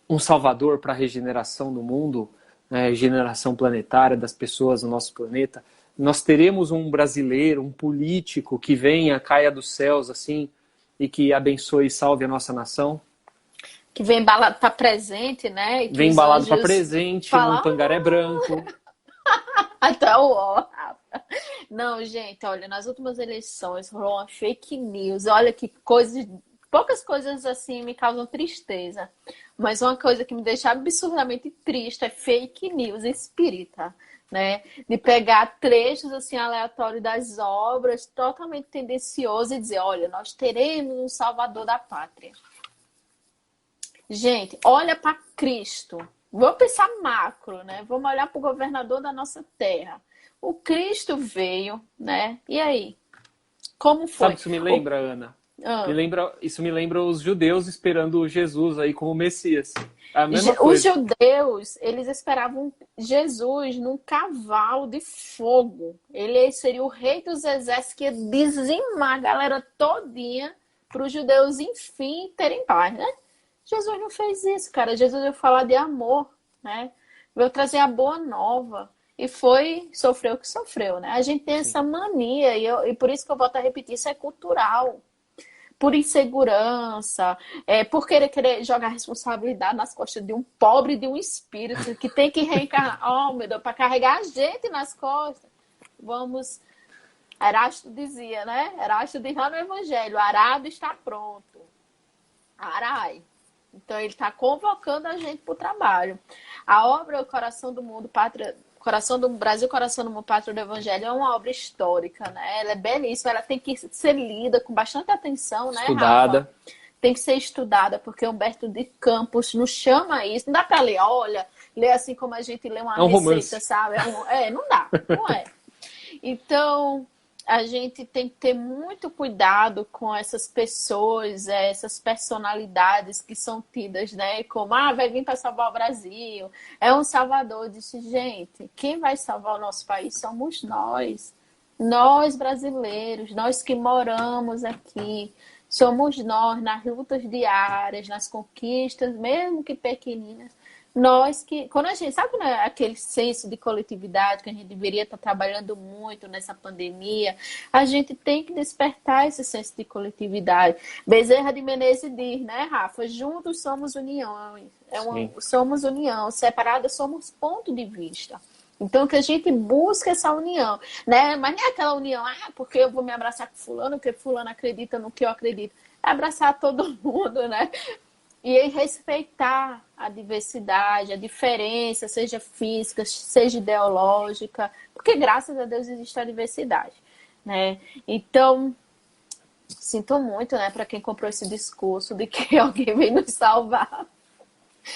um salvador para a regeneração do mundo, né? Regeneração planetária das pessoas no nosso planeta? Nós teremos um brasileiro, um político que venha, caia dos céus assim, e que abençoe e salve a nossa nação? Que vem embalado para presente, né? E que vem embalado para presente, num pangaré branco. Então, não, gente, olha, nas últimas eleições rolou uma fake news. Olha que coisas, poucas coisas assim me causam tristeza. Mas uma coisa que me deixa absurdamente triste é fake news espírita, né? De pegar trechos assim aleatórios das obras, totalmente tendencioso e dizer, olha, nós teremos um salvador da pátria. Gente, olha para Cristo. Vamos pensar macro, né? Vamos olhar para o governador da nossa terra. O Cristo veio, né? E aí? Como foi? Sabe o que isso me lembra, Ana? Isso me lembra os judeus esperando Jesus aí como Messias. A mesma coisa. Os judeus, eles esperavam Jesus num cavalo de fogo. Ele seria o rei dos exércitos que ia dizimar a galera todinha para os judeus, enfim, terem paz, né? Jesus não fez isso, cara. Jesus veio falar de amor, né? Veio trazer a boa nova. E sofreu o que sofreu, né? A gente tem essa mania, e por isso que eu volto a repetir, isso é cultural. Por insegurança, por querer jogar responsabilidade nas costas de um pobre, de um espírito, que tem que reencarnar, oh meu Deus, para carregar a gente nas costas. Vamos... Erasto dizia, né? Erasto diz lá no Evangelho, arado está pronto. Arai. Então, ele está convocando a gente para o trabalho. A obra O Coração do Mundo, Coração do Brasil, Coração do Mundo, Pátria do Evangelho é uma obra histórica, né? Ela é belíssima, ela tem que ser lida com bastante atenção, né, estudada. Rafa? Tem que ser estudada, porque Humberto de Campos nos chama a isso. Não dá para ler, olha, ler assim como a gente lê uma receita, romance. sabe? Não dá, não é. Então... a gente tem que ter muito cuidado com essas pessoas, essas personalidades que são tidas, né? Como, vai vir para salvar o Brasil, é um salvador. Eu disse, gente, quem vai salvar o nosso país somos nós brasileiros, nós que moramos aqui, somos nós nas lutas diárias, nas conquistas, mesmo que pequeninas. Nós que, quando a gente, sabe, né, aquele senso de coletividade que a gente deveria estar trabalhando muito nessa pandemia, a gente tem que despertar esse senso de coletividade. Bezerra de Menezes diz, né, Rafa? Juntos somos união, somos união, separadas somos ponto de vista. Então, que a gente busca essa união, né? Mas não é aquela união, porque eu vou me abraçar com fulano, porque fulano acredita no que eu acredito. É abraçar todo mundo, né? E respeitar a diversidade, a diferença, seja física, seja ideológica, porque graças a Deus existe a diversidade, né? Então, sinto muito, né, para quem comprou esse discurso de que alguém veio nos salvar.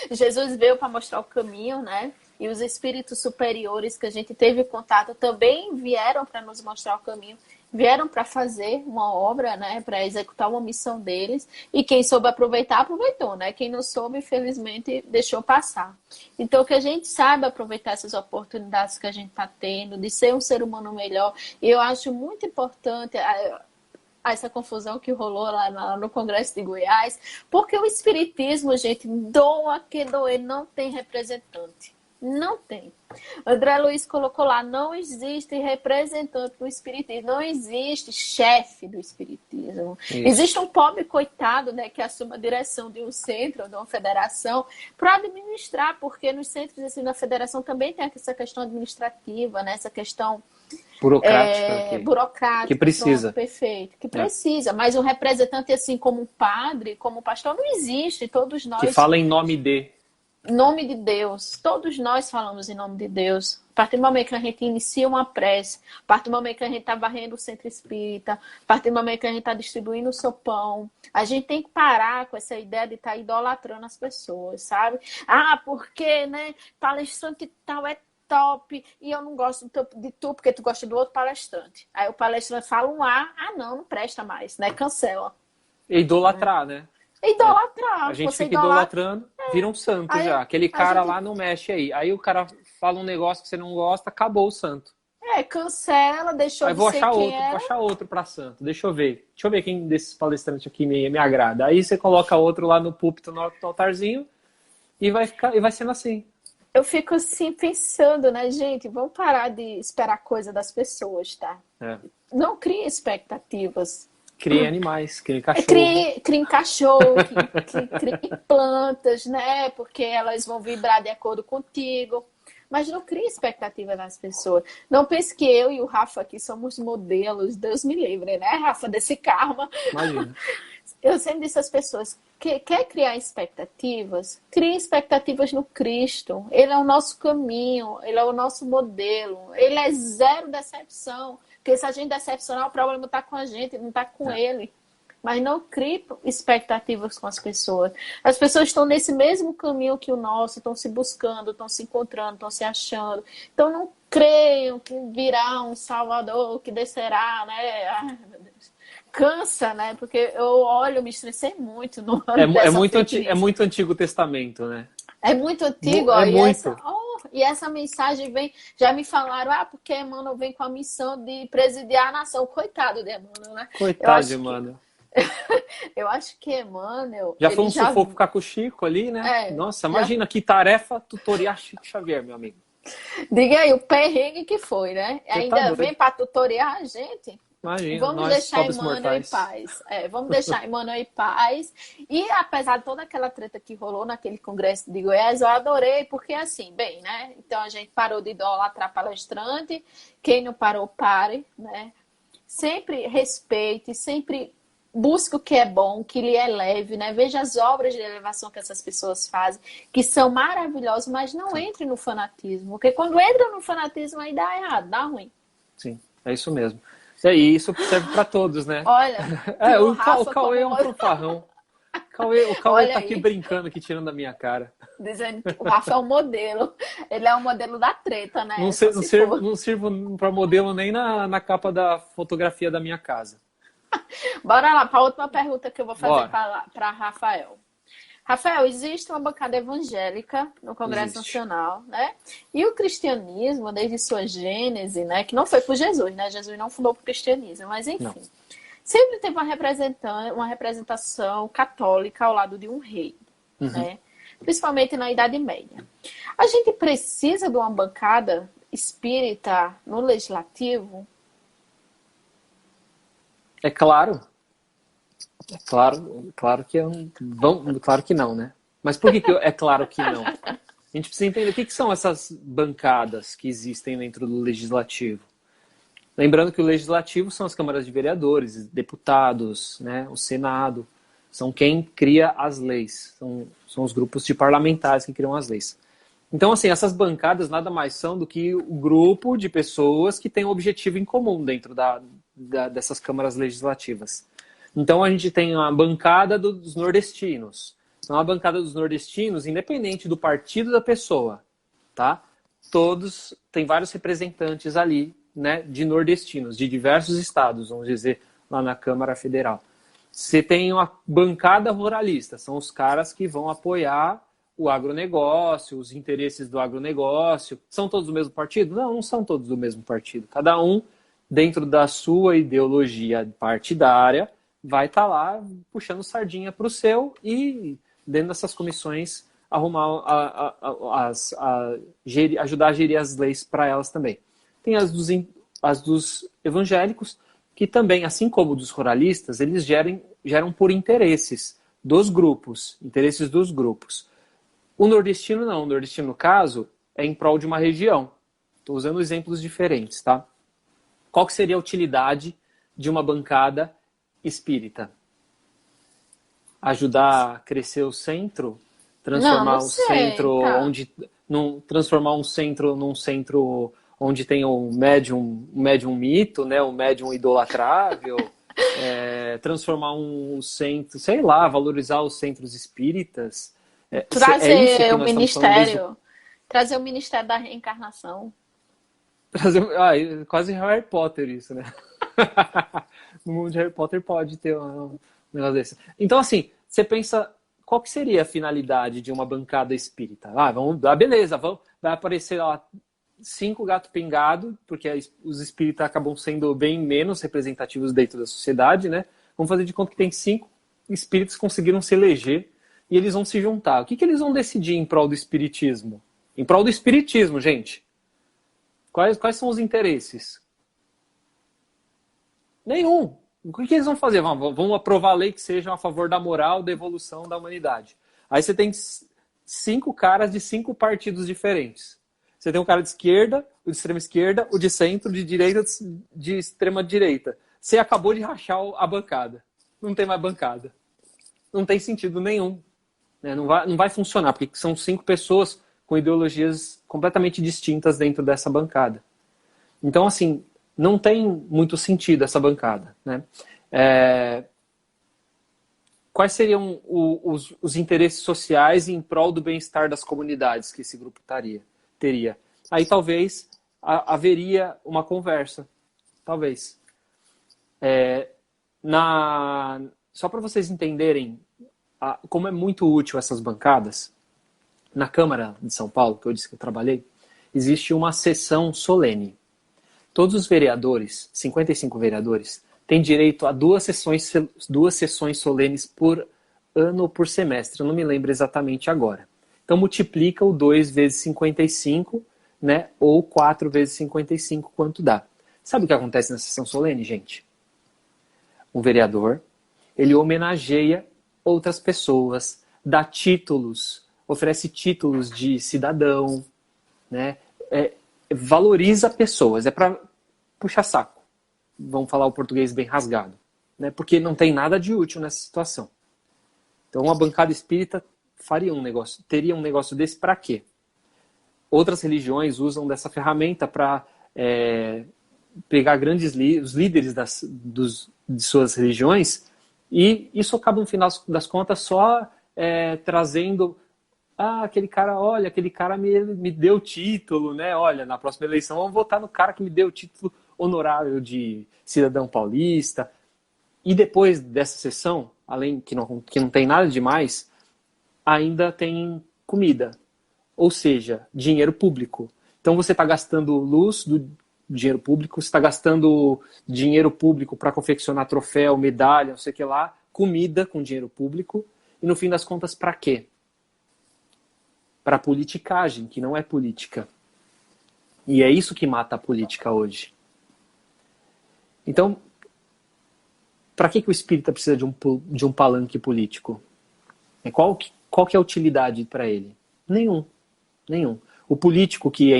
Jesus veio para mostrar o caminho, né? E os espíritos superiores que a gente teve contato também vieram para nos mostrar o caminho. Vieram para fazer uma obra, né, para executar uma missão deles, e quem soube aproveitar, aproveitou, né? Quem não soube, infelizmente, deixou passar. Então, que a gente saiba aproveitar essas oportunidades que a gente está tendo, de ser um ser humano melhor. E eu acho muito importante essa confusão que rolou lá no Congresso de Goiás, porque o espiritismo, gente, doa que doer, não tem representante. Não tem. André Luiz colocou lá, não existe representante do espiritismo, não existe chefe do espiritismo. Isso. Existe um pobre coitado, né, que assume a direção de um centro, de uma federação, para administrar, porque nos centros assim, da federação também tem essa questão administrativa, né, essa questão burocrática. Que precisa. Pronto, perfeito. Que precisa. Mas um representante assim como um padre, como um pastor, não existe. Todos nós... Que fala em nome de... nome de Deus, todos nós falamos em nome de Deus. A partir do momento que a gente inicia uma prece, a partir do momento que a gente está varrendo o centro espírita, a partir do momento que a gente está distribuindo o seu pão, a gente tem que parar com essa ideia de estar idolatrando as pessoas, sabe? Ah, porque, né, palestrante tal é top e eu não gosto de tu porque tu gosta do outro palestrante. Aí o palestrante fala um A, não presta mais, né? Cancela. Idolatrar, né? Idolatrar. A gente Você fica idolatra. idolatrando, vira um santo Aí, já. Aquele cara gente... lá não mexe aí. Aí o cara fala um negócio que você não gosta, acabou o santo. Cancela, deixou Aí de vou ser achar quem outro, vou era. achar outro pra santo. Deixa eu ver. Deixa eu ver quem desses palestrantes aqui me agrada. Aí você coloca outro lá no púlpito, no altarzinho, e vai sendo assim. Eu fico assim pensando, né, gente? Vamos parar de esperar coisa das pessoas, tá? É. Não crie expectativas. Cria animais, cria cachorro. Crie cachorro, crie plantas, né? Porque elas vão vibrar de acordo contigo. Mas não crie expectativa nas pessoas. Não pense que eu e o Rafa aqui somos modelos, Deus me livre, né, Rafa, desse karma. Imagina. Eu sempre disse às pessoas, quer criar expectativas? Crie expectativas no Cristo. Ele é o nosso caminho, ele é o nosso modelo. Ele é zero decepção. Porque se a gente decepcionar, o problema está com a gente, não está com ele. Mas não crie expectativas com as pessoas. As pessoas estão nesse mesmo caminho que o nosso, estão se buscando, estão se encontrando, estão se achando. Então não creiam que virá um Salvador, que descerá, né? Ai, meu Deus. Cansa, né? Porque eu olho, me estressei muito no ano é muito Antigo Testamento, né? É muito antigo, É ó, muito. E essa mensagem vem, já me falaram, porque Emmanuel vem com a missão de presidir a nação. Coitado de Emmanuel, né? Coitado de Emmanuel. Eu acho que Emmanuel... Já foi um sufoco ficar com o Chico ali, né? Nossa, imagina que tarefa tutoriar Chico Xavier, meu amigo. Diga aí, o perrengue que foi, né? Ainda vem para tutoriar a gente. Imagina, vamos deixar Emmanuel em paz. Vamos deixar Emmanuel em paz. E apesar de toda aquela treta que rolou naquele congresso de Goiás, eu adorei, porque assim, bem, né? Então a gente parou de idolatrar palestrante. Quem não parou, pare, né? Sempre respeite, sempre busque o que é bom, que lhe é leve, né? Veja as obras de elevação que essas pessoas fazem, que são maravilhosas, mas não entre no fanatismo. Porque quando entra no fanatismo, aí dá errado, dá ruim. Sim, é isso mesmo. E isso serve para todos, né? Olha, o Cauê é um fanfarrão. O Cauê tá aqui brincando, aqui tirando da minha cara. Dizendo que o Rafa é um modelo. Ele é um modelo da treta, né? Não sirvo para modelo nem na capa da fotografia da minha casa. Bora lá, para a última pergunta que eu vou fazer para Rafael. Rafael, existe uma bancada evangélica no Congresso Nacional, né? E o cristianismo, desde sua gênese, né? Que não foi por Jesus, né? Jesus não fundou o cristianismo, mas enfim. Não. Sempre teve uma representação católica ao lado de um rei, né? Principalmente na Idade Média. A gente precisa de uma bancada espírita no legislativo? É claro. É claro que não, né? Mas por que é claro que não? A gente precisa entender o que são essas bancadas que existem dentro do legislativo. Lembrando que o legislativo são as câmaras de vereadores, deputados, né, o Senado, são quem cria as leis, são os grupos de parlamentares que criam as leis. Então, assim, essas bancadas nada mais são do que o grupo de pessoas que têm um objetivo em comum dentro dessas câmaras legislativas. Então, a gente tem a bancada dos nordestinos. Então, a bancada dos nordestinos, independente do partido da pessoa, tá? Todos, tem vários representantes ali, né, de nordestinos, de diversos estados, vamos dizer, lá na Câmara Federal. Você tem uma bancada ruralista, são os caras que vão apoiar o agronegócio, os interesses do agronegócio. São todos do mesmo partido? Não são todos do mesmo partido. Cada um, dentro da sua ideologia partidária, vai estar lá puxando sardinha para o seu e, dentro dessas comissões, arrumar ajudar a gerir as leis para elas também. Tem as dos evangélicos, que também, assim como dos ruralistas, eles geram por interesses dos grupos. O nordestino não. O nordestino, no caso, é em prol de uma região. Estou usando exemplos diferentes, tá? Qual que seria a utilidade de uma bancada espírita? Ajudar a crescer o centro Não Transformar um sei, centro tá. transformar um centro num centro onde tem um médium mito, né? Um médium idolatrável, transformar um centro, sei lá, valorizar os centros espíritas. É isso Trazer que o nós estamos falando desde o. ministério, trazer o ministério da reencarnação. Quase Harry Potter isso, né? No mundo de Harry Potter pode ter um negócio desse. Então, assim, você pensa, qual que seria a finalidade de uma bancada espírita? Beleza, vai aparecer lá 5 gato pingado, porque os espíritas acabam sendo bem menos representativos dentro da sociedade, né? Vamos fazer de conta que tem 5 espíritos que conseguiram se eleger e eles vão se juntar. O que eles vão decidir em prol do espiritismo? Em prol do espiritismo, gente. Quais são os interesses? Nenhum. O que eles vão fazer? Vamos aprovar a lei que seja a favor da moral, da evolução da humanidade. Aí você tem 5 caras de 5 partidos diferentes. Você tem um cara de esquerda, o de extrema esquerda, o de centro, de direita, de extrema direita. Você acabou de rachar a bancada. Não tem mais bancada. Não tem sentido nenhum. Né? Não vai funcionar, porque são 5 pessoas com ideologias completamente distintas dentro dessa bancada. Então, assim, não tem muito sentido essa bancada. Né? Quais seriam os interesses sociais em prol do bem-estar das comunidades que esse grupo teria? Aí talvez haveria uma conversa. Talvez. Só para vocês entenderem como é muito útil essas bancadas, na Câmara de São Paulo, que eu disse que eu trabalhei, existe uma sessão solene. Todos os vereadores, 55 vereadores, têm direito a 2 sessões solenes por ano ou por semestre. Eu não me lembro exatamente agora. Então multiplica o 2 vezes 55, né? Ou 4 vezes 55, quanto dá. Sabe o que acontece na sessão solene, gente? Um vereador, ele homenageia outras pessoas, dá títulos, oferece títulos de cidadão, né? Valoriza pessoas, é para puxar saco. Vamos falar o português bem rasgado, né? Porque não tem nada de útil nessa situação. Então, uma bancada espírita teria um negócio desse para quê? Outras religiões usam dessa ferramenta para pegar os líderes de suas religiões, e isso acaba, no final das contas, só trazendo aquele cara me deu título, né? Olha, na próxima eleição vamos votar no cara que me deu o título honorário de cidadão paulista. E depois dessa sessão, além que não tem nada demais, ainda tem comida, ou seja, dinheiro público. Então você está gastando luz do dinheiro público, você está gastando dinheiro público para confeccionar troféu, medalha, não sei o que lá, comida com dinheiro público, e no fim das contas, para quê? Para politicagem, que não é política. E é isso que mata a política hoje. Então, para que o espírita precisa de um palanque político? Qual que é a utilidade para ele? Nenhum. O político que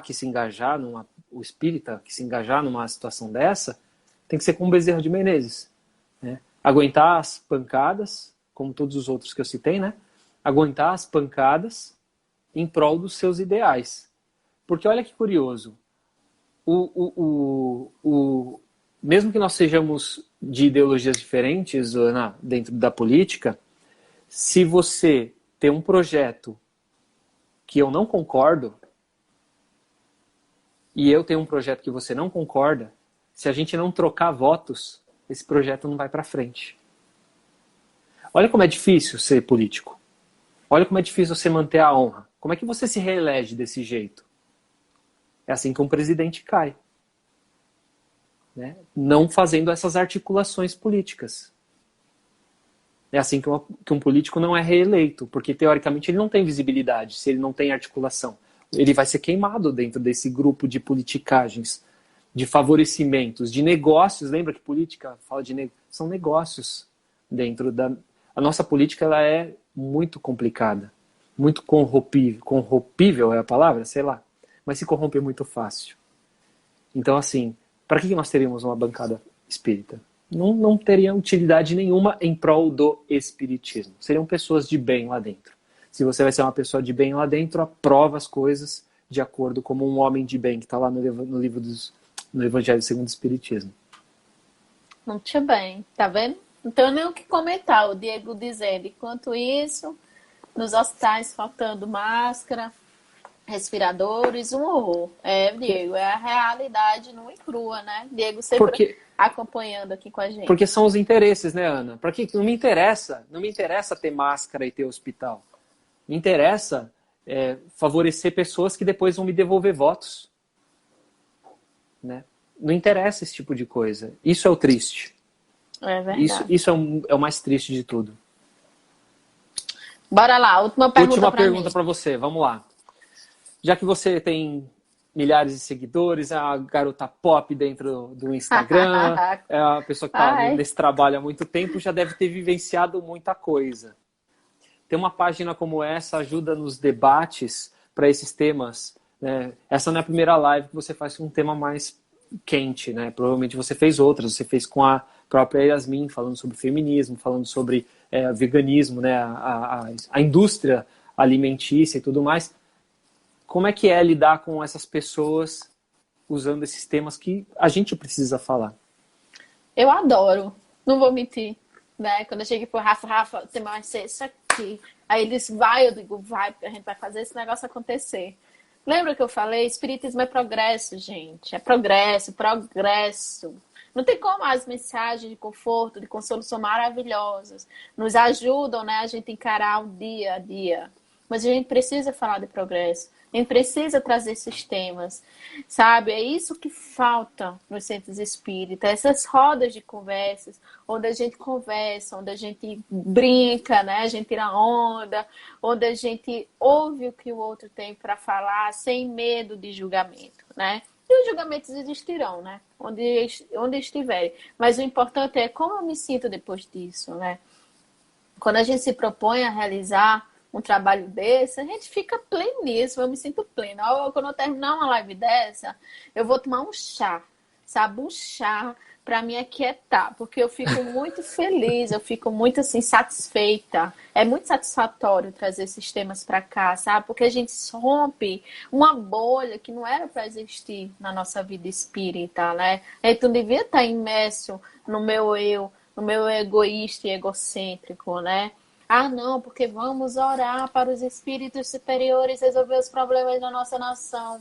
que se engajar, o espírita que se engajar numa situação dessa, tem que ser como Bezerra de Menezes. Né? Aguentar as pancadas, como todos os outros que eu citei, né? Aguentar as pancadas em prol dos seus ideais. Porque olha que curioso, mesmo que nós sejamos de ideologias diferentes dentro da política, se você tem um projeto que eu não concordo, e eu tenho um projeto que você não concorda, se a gente não trocar votos, esse projeto não vai para frente. Olha como é difícil ser político. Olha como é difícil você manter a honra. Como é que você se reelege desse jeito? É assim que um presidente cai. Né? Não fazendo essas articulações políticas. É assim que um político não é reeleito, porque teoricamente ele não tem visibilidade, se ele não tem articulação. Ele vai ser queimado dentro desse grupo de politicagens, de favorecimentos, de negócios. Lembra que política fala são negócios dentro da... A nossa política ela é muito complicada, muito corrompível. Corrompível é a palavra? Sei lá. Mas se corrompe muito fácil. Então, assim, para que nós teríamos uma bancada espírita? Não teria utilidade nenhuma em prol do espiritismo. Seriam pessoas de bem lá dentro. Se você vai ser uma pessoa de bem lá dentro, aprova as coisas de acordo como um homem de bem, que está lá no Evangelho segundo o Espiritismo. Muito bem, tá vendo? Não tenho nem o que comentar, o Diego dizendo. Enquanto isso, nos hospitais faltando máscara, respiradores, um horror. Diego, é a realidade nua e crua, né? Diego sempre acompanhando aqui com a gente. Porque são os interesses, né, Ana? Porque não me interessa ter máscara e ter hospital. Me interessa favorecer pessoas que depois vão me devolver votos. Né? Não interessa esse tipo de coisa. Isso é o triste. É verdade. Isso é o mais triste de tudo. Bora lá, última pergunta para você, vamos lá. Já que você tem milhares de seguidores, é a garota pop dentro do Instagram, é a pessoa que está nesse trabalho há muito tempo, já deve ter vivenciado muita coisa. Ter uma página como essa ajuda nos debates para esses temas. Né? Essa não é a primeira live que você faz com um tema mais quente, né? Provavelmente você fez outras, você fez com a própria Yasmin, falando sobre feminismo, falando sobre veganismo, né? A indústria alimentícia e tudo mais. Como é que é lidar com essas pessoas usando esses temas que a gente precisa falar? Eu adoro, não vou mentir. Né? Quando eu cheguei pro Rafa, o tema vai ser isso aqui. Aí ele disse, vai, eu digo, vai, porque a gente vai fazer esse negócio acontecer. Lembra que eu falei? Espiritismo é progresso, gente. É progresso, progresso. Não tem como as mensagens de conforto, de consolo são maravilhosas. Nos ajudam, né, a gente encarar o dia a dia. Mas a gente precisa falar de progresso. A gente precisa trazer esses temas, sabe? É isso que falta nos centros espíritas. Essas rodas de conversas, onde a gente conversa, onde a gente brinca, né? A gente tira onda, onde a gente ouve o que o outro tem para falar sem medo de julgamento, né? E os julgamentos existirão, né? Onde estiverem. Mas o importante é como eu me sinto depois disso, né? Quando a gente se propõe a realizar um trabalho desse, a gente fica pleníssimo, eu me sinto plena. Quando eu terminar uma live dessa, eu vou tomar um chá, sabe? Um chá para me aquietar, porque eu fico muito feliz, eu fico muito assim satisfeita. É muito satisfatório trazer esses temas para cá, sabe? Porque a gente rompe uma bolha que não era para existir na nossa vida espírita, né? A gente não devia estar imerso no meu eu, no meu egoísta e egocêntrico, né? Ah, não, porque vamos orar para os espíritos superiores resolver os problemas da nossa nação.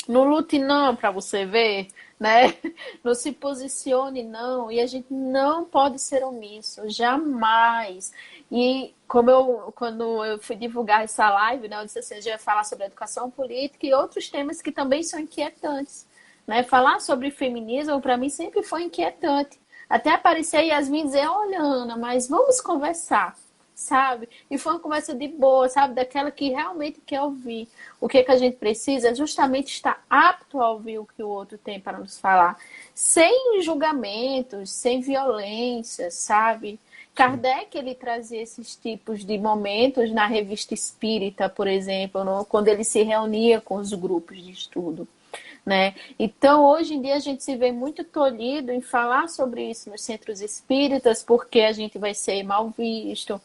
Não lute não para você ver, né? Não se posicione não. E a gente não pode ser omisso, jamais. E quando eu fui divulgar essa live, né, eu disse assim, a gente vai falar sobre educação política e outros temas que também são inquietantes. Né? Falar sobre feminismo, para mim, sempre foi inquietante. Até aparecer Yasmin e dizer, olha, Ana, mas vamos conversar. Sabe? E foi uma conversa de boa, sabe? Daquela que realmente quer ouvir. O que a gente precisa é justamente estar apto a ouvir o que o outro tem para nos falar. Sem julgamentos, sem violência, sabe? Kardec, ele trazia esses tipos de momentos na revista Espírita, por exemplo, quando ele se reunia com os grupos de estudo. Né? Então, hoje em dia, a gente se vê muito tolhido em falar sobre isso nos centros espíritas, porque a gente vai ser mal visto,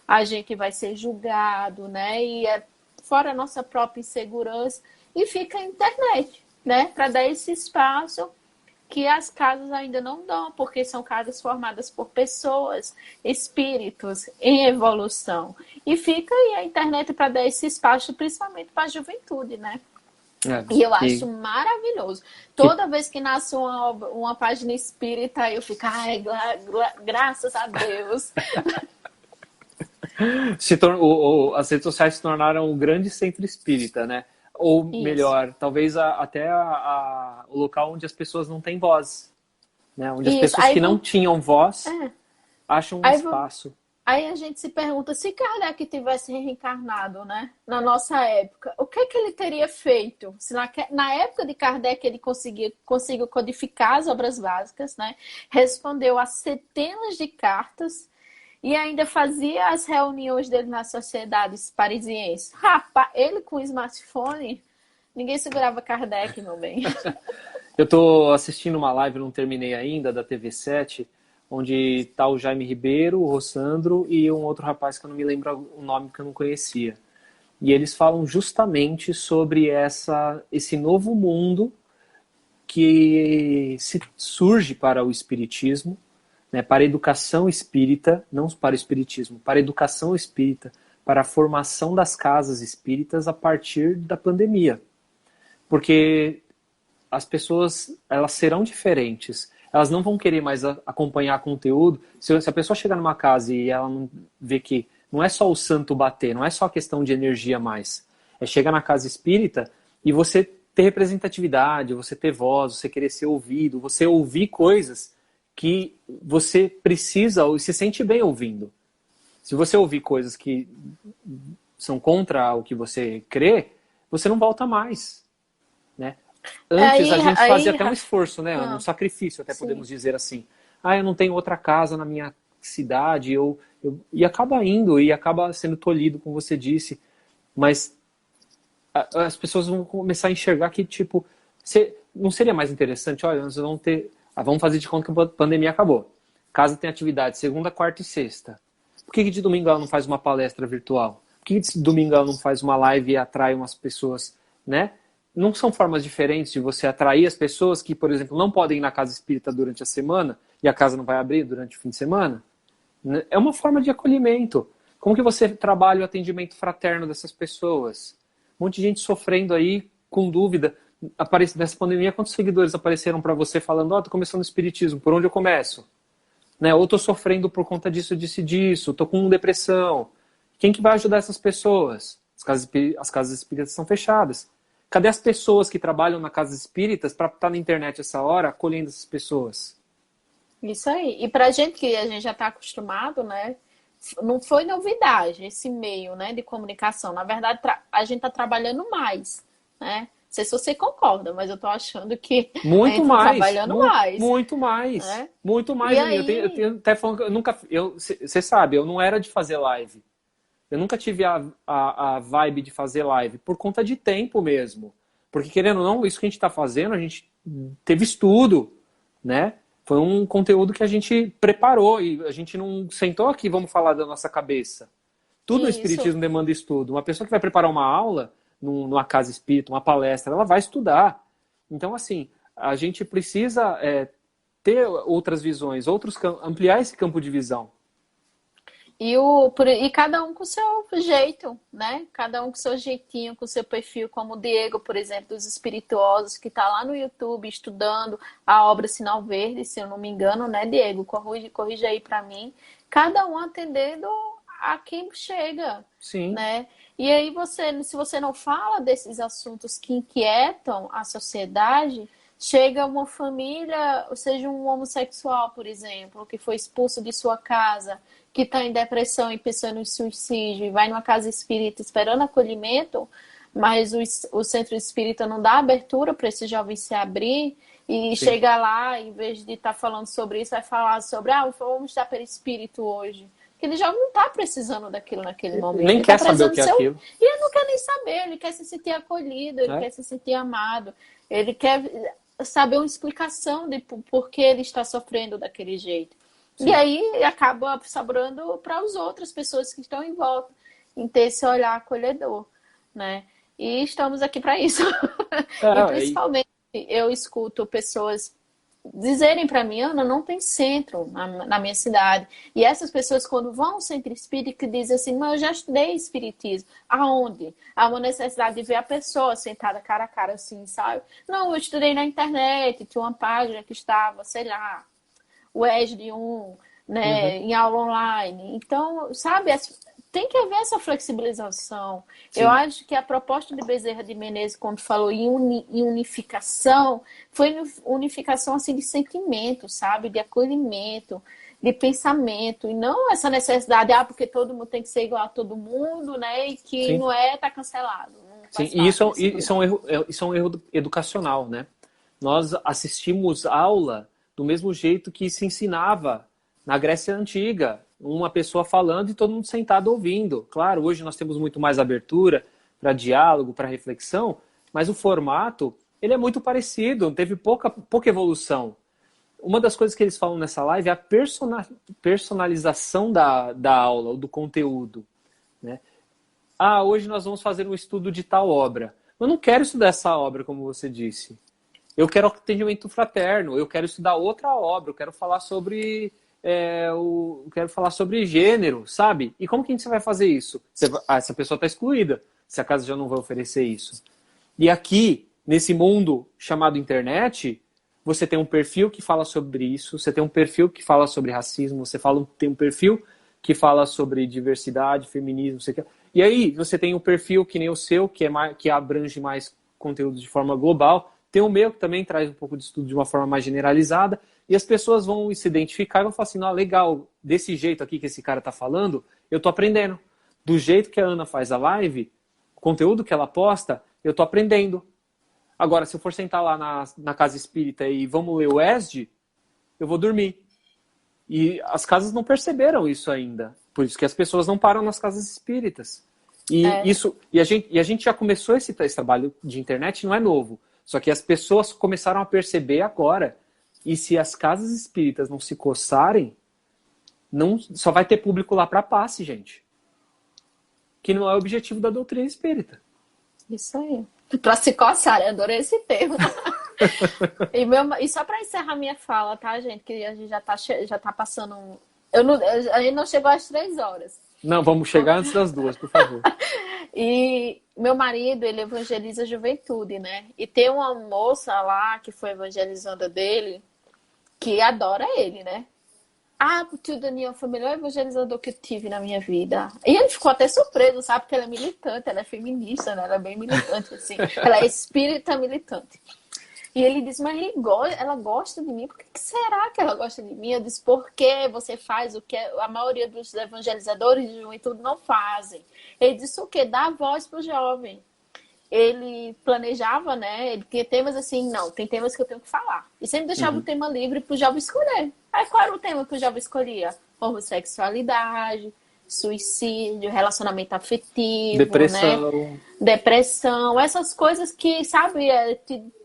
a gente vai ser julgado, né? E é fora a nossa própria insegurança, e fica a internet, né? Para dar esse espaço que as casas ainda não dão, porque são casas formadas por pessoas, espíritos em evolução. E fica aí a internet para dar esse espaço, principalmente para a juventude, né? E eu acho maravilhoso. Toda vez que nasce uma página espírita, eu fico, ai, graças a Deus. As redes sociais se tornaram um grande centro espírita, né? Ou melhor, talvez até o local onde as pessoas não têm voz. Né? Onde as pessoas que não tinham voz acham um espaço. Aí a gente se pergunta, se Kardec tivesse reencarnado, né, na nossa época, o que ele teria feito? Se na época de Kardec ele conseguiu codificar as obras básicas, né, respondeu a centenas de cartas e ainda fazia as reuniões dele nas sociedades parisienses. Rapaz, ele com o smartphone, ninguém segurava Kardec, meu bem. Eu estou assistindo uma live, não terminei ainda, da TV7, onde tá o Jaime Ribeiro, o Rossandro e um outro rapaz que eu não me lembro o nome, que eu não conhecia. E eles falam justamente sobre esse novo mundo que surge para o espiritismo, né, para a educação espírita, não para o espiritismo, para a educação espírita, para a formação das casas espíritas a partir da pandemia. Porque as pessoas, elas serão diferentes. Elas não vão querer mais acompanhar conteúdo. Se a pessoa chegar numa casa e ela não vê que não é só o santo bater, não é só questão de energia mais. É chegar na casa espírita e você ter representatividade, você ter voz, você querer ser ouvido, você ouvir coisas que você precisa ou se sente bem ouvindo. Se você ouvir coisas que são contra o que você crê, você não volta mais, né? Antes a gente fazia até um esforço, né, Ana? Um sacrifício, até podemos dizer assim. Eu não tenho outra casa na minha cidade, e acaba indo, e acaba sendo tolhido, como você disse. Mas as pessoas vão começar a enxergar que, tipo, não seria mais interessante? Olha, nós vamos ter... vamos fazer de conta que a pandemia acabou. Casa tem atividade segunda, quarta e sexta. Por que de domingo ela não faz uma palestra virtual? Por que de domingo ela não faz uma live e atrai umas pessoas, né? Não são formas diferentes de você atrair as pessoas que, por exemplo, não podem ir na casa espírita durante a semana e a casa não vai abrir durante o fim de semana? É uma forma de acolhimento. Como que você trabalha o atendimento fraterno dessas pessoas? Um monte de gente sofrendo aí, com dúvida. Nessa pandemia, quantos seguidores apareceram para você falando, tô começando o espiritismo, por onde eu começo? Né? Ou tô sofrendo por conta disso, disso e disso, tô com depressão. Quem que vai ajudar essas pessoas? As casas espíritas estão fechadas. Cadê as pessoas que trabalham na casa espíritas para estar na internet essa hora, acolhendo essas pessoas? Isso aí. E pra gente que a gente já está acostumado, né? Não foi novidade esse meio, né, de comunicação. Na verdade, a gente está trabalhando mais, né? Não sei se você concorda, mas eu tô achando que a gente Muito tá mais, trabalhando mais. muito mais, Né? muito mais. E Eu tenho até falando que eu nunca, você sabe, eu não era de fazer live. Eu nunca tive a vibe de fazer live, por conta de tempo mesmo. Porque, querendo ou não, isso que a gente está fazendo, a gente teve estudo, né? Foi um conteúdo que a gente preparou e a gente não sentou aqui, vamos falar da nossa cabeça. Tudo no espiritismo demanda estudo. Uma pessoa que vai preparar uma aula numa casa espírita, uma palestra, ela vai estudar. Então, assim, a gente precisa ter outras visões, ampliar esse campo de visão. E cada um com o seu jeito, né? Cada um com o seu jeitinho, com o seu perfil, como o Diego, por exemplo, dos espirituosos, que está lá no YouTube estudando a obra Sinal Verde, se eu não me engano, né, Diego? Corrija aí para mim. Cada um atendendo a quem chega, Sim. né? E aí se você não fala desses assuntos que inquietam a sociedade, chega uma família, ou seja, um homossexual, por exemplo, que foi expulso de sua casa, que está em depressão e pensando em suicídio, e vai numa casa espírita esperando acolhimento, mas o centro espírita não dá abertura para esse jovem se abrir, e Sim. chega lá, em vez de estar falando sobre isso, vai falar sobre, vamos estar perispírito hoje. Porque ele já não está precisando daquilo naquele momento. Nem ele quer saber o que é aquilo. E ele não quer nem saber, ele quer se sentir acolhido, ele quer se sentir amado, ele quer saber uma explicação de por que ele está sofrendo daquele jeito. Sim. E aí acaba sobrando para as outras pessoas que estão em volta, em ter esse olhar acolhedor, né? E estamos aqui para isso. E principalmente eu escuto pessoas dizerem para mim, Ana, não tem centro na minha cidade. E essas pessoas, quando vão ao centro espírita, dizem assim, mas eu já estudei espiritismo. Aonde? Há uma necessidade de ver a pessoa sentada cara a cara assim, sabe? Não, eu estudei na internet, tinha uma página que estava, sei lá, o ESD 1, né, em aula online. Então, sabe, tem que haver essa flexibilização. Sim. Eu acho que a proposta de Bezerra de Menezes, quando falou em unificação, foi unificação assim, de sentimento, sabe? De acolhimento, de pensamento. E não essa necessidade, porque todo mundo tem que ser igual a todo mundo, né? E que Sim. não tá cancelado. Sim, e isso é um erro educacional, né? Nós assistimos aula do mesmo jeito que se ensinava na Grécia Antiga, uma pessoa falando e todo mundo sentado ouvindo. Claro, hoje nós temos muito mais abertura para diálogo, para reflexão, mas o formato ele é muito parecido, teve pouca evolução. uma das coisas que eles falam nessa live é a personalização da aula, ou do conteúdo, né? Hoje nós vamos fazer um estudo de tal obra. Eu não quero estudar essa obra, como você disse. Eu quero atendimento fraterno, eu quero estudar outra obra, eu quero falar sobre gênero, sabe? E como que a gente vai fazer isso? Essa pessoa está excluída, se a casa já não vai oferecer isso. E aqui, nesse mundo chamado internet, você tem um perfil que fala sobre isso, você tem um perfil que fala sobre racismo, tem um perfil que fala sobre diversidade, feminismo, não sei o que. E aí, você tem um perfil que nem o seu, que abrange mais conteúdo de forma global. Tem o meu, que também traz um pouco de estudo de uma forma mais generalizada. E as pessoas vão se identificar e vão falar assim, legal, desse jeito aqui que esse cara está falando, eu estou aprendendo. Do jeito que a Ana faz a live, o conteúdo que ela posta, eu estou aprendendo. Agora, se eu for sentar lá na casa espírita e vamos ler o ESD, eu vou dormir. E as casas não perceberam isso ainda. Por isso que as pessoas não param nas casas espíritas. E a gente já começou esse trabalho de internet, não é novo. Só que as pessoas começaram a perceber agora. E se as casas espíritas não se coçarem, só vai ter público lá para passe, gente. Que não é o objetivo da doutrina espírita. Isso aí. Para se coçar, eu adorei esse termo. E só para encerrar minha fala, tá, gente? Que a gente já tá passando. A gente não chegou às 3 horas. Não, vamos chegar antes das 2, por favor. E meu marido, ele evangeliza a juventude, né? E tem uma moça lá que foi evangelizando dele, que adora ele, né? O Daniel foi o melhor evangelizador que eu tive na minha vida. E ele ficou até surpreso, sabe? Porque ela é militante, ela é feminista, né? Ela é bem militante, assim. Ela é espírita militante. E ele disse, mas ela gosta de mim. Por que será que ela gosta de mim? Eu disse, porque você faz o que a maioria dos evangelizadores de juventude não fazem. Ele disse o quê? Dá voz para o jovem. Ele planejava, né? Ele tinha temas assim, não, tem temas que eu tenho que falar. E sempre deixava o tema livre para o jovem escolher. Aí qual era o tema que o jovem escolhia? Homossexualidade, suicídio, relacionamento afetivo, depressão, né? Depressão, essas coisas que, sabe,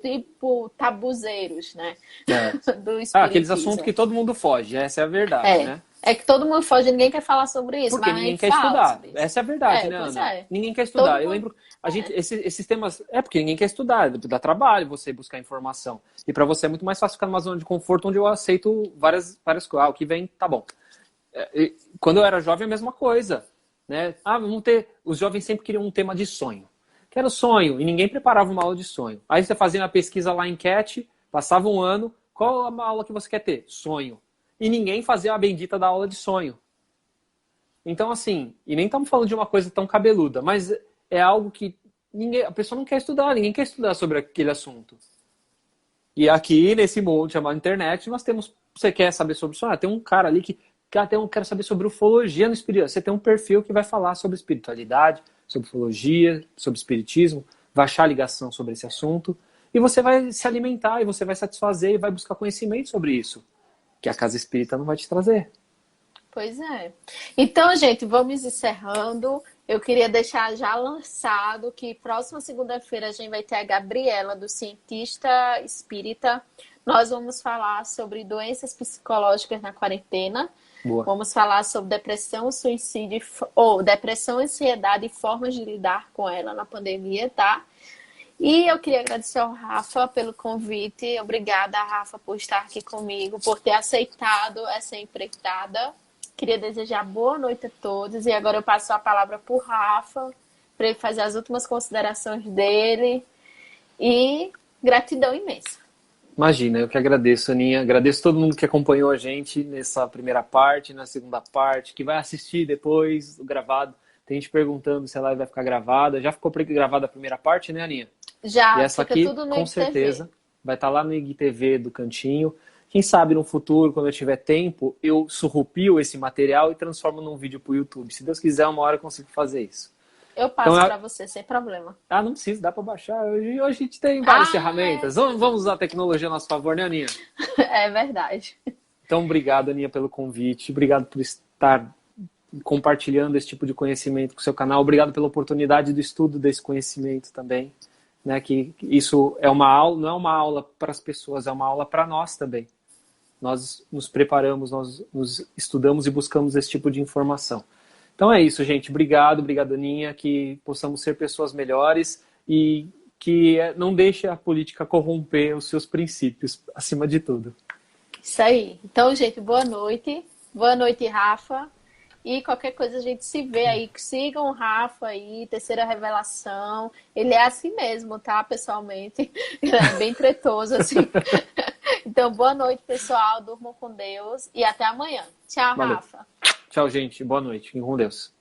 tipo tabuzeiros, né? Do espiritismo. Aqueles assuntos que todo mundo foge, essa é a verdade, né? É que todo mundo foge, ninguém quer falar sobre isso. Porque mas ninguém quer estudar. Essa é a verdade, né, Ana? É. Ninguém quer estudar. Eu lembro, esses temas. É porque ninguém quer estudar, dá trabalho você buscar informação. E para você é muito mais fácil ficar numa zona de conforto onde eu aceito várias coisas. O que vem, tá bom. Quando eu era jovem, a mesma coisa. Né? Vamos ter. Os jovens sempre queriam um tema de sonho. Quero sonho. E ninguém preparava uma aula de sonho. Aí você fazia uma pesquisa lá, enquete, passava um ano. Qual a aula que você quer ter? Sonho. E ninguém fazia a bendita da aula de sonho. Então, assim, e nem estamos falando de uma coisa tão cabeluda, mas é algo que a pessoa não quer estudar, ninguém quer estudar sobre aquele assunto. E aqui, nesse mundo chamado internet, nós temos, você quer saber sobre isso? Tem um cara ali que quero saber sobre ufologia no espiritismo. Você tem um perfil que vai falar sobre espiritualidade, sobre ufologia, sobre espiritismo, vai achar ligação sobre esse assunto, e você vai se alimentar, e você vai satisfazer, e vai buscar conhecimento sobre isso, que a casa espírita não vai te trazer. Pois é. Então, gente, vamos encerrando. Eu queria deixar já lançado que próxima segunda-feira a gente vai ter a Gabriela, do Cientista Espírita. Nós vamos falar sobre doenças psicológicas na quarentena. Boa. Vamos falar sobre depressão, suicídio, depressão, ansiedade e formas de lidar com ela na pandemia, tá? E eu queria agradecer ao Rafa pelo convite. Obrigada, Rafa, por estar aqui comigo, por ter aceitado essa empreitada. Queria desejar boa noite a todos. E agora eu passo a palavra para o Rafa, para ele fazer as últimas considerações dele. E gratidão imensa. Imagina, eu que agradeço, Aninha. Agradeço todo mundo que acompanhou a gente nessa primeira parte, na segunda parte, que vai assistir depois o gravado. Tem gente perguntando se a live vai ficar gravada. Já ficou gravada a primeira parte, né, Aninha? Já, e essa fica aqui, tudo no com IGTV. certeza, vai estar lá no IGTV do Cantinho. Quem sabe no futuro, quando eu tiver tempo, eu surrupio esse material e transformo num vídeo pro YouTube. Se Deus quiser, uma hora eu consigo fazer isso. Eu passo para você, sem problema. Não precisa, dá para baixar. Hoje a gente tem várias ferramentas. Vamos usar a tecnologia a nosso favor, né, Aninha? É verdade. Então, obrigado, Aninha, pelo convite. Obrigado por estar compartilhando esse tipo de conhecimento com o seu canal. Obrigado pela oportunidade do estudo desse conhecimento também. Né? Que isso é uma aula, não é uma aula para as pessoas, é uma aula para nós também. nós nos preparamos, nós nos estudamos e buscamos esse tipo de informação. Então é isso, gente. Obrigado, Aninha, que possamos ser pessoas melhores e que não deixe a política corromper os seus princípios, acima de tudo. Isso aí. Então, gente, boa noite. Boa noite, Rafa. E qualquer coisa a gente se vê aí. Sigam o Rafa aí, Terceira Revelação. Ele é assim mesmo, tá? Pessoalmente. Ele é bem tretoso, assim. Então, boa noite, pessoal. Durmam com Deus. E até amanhã. Tchau, Valeu. Rafa. Tchau, gente. Boa noite. Fiquem com Deus.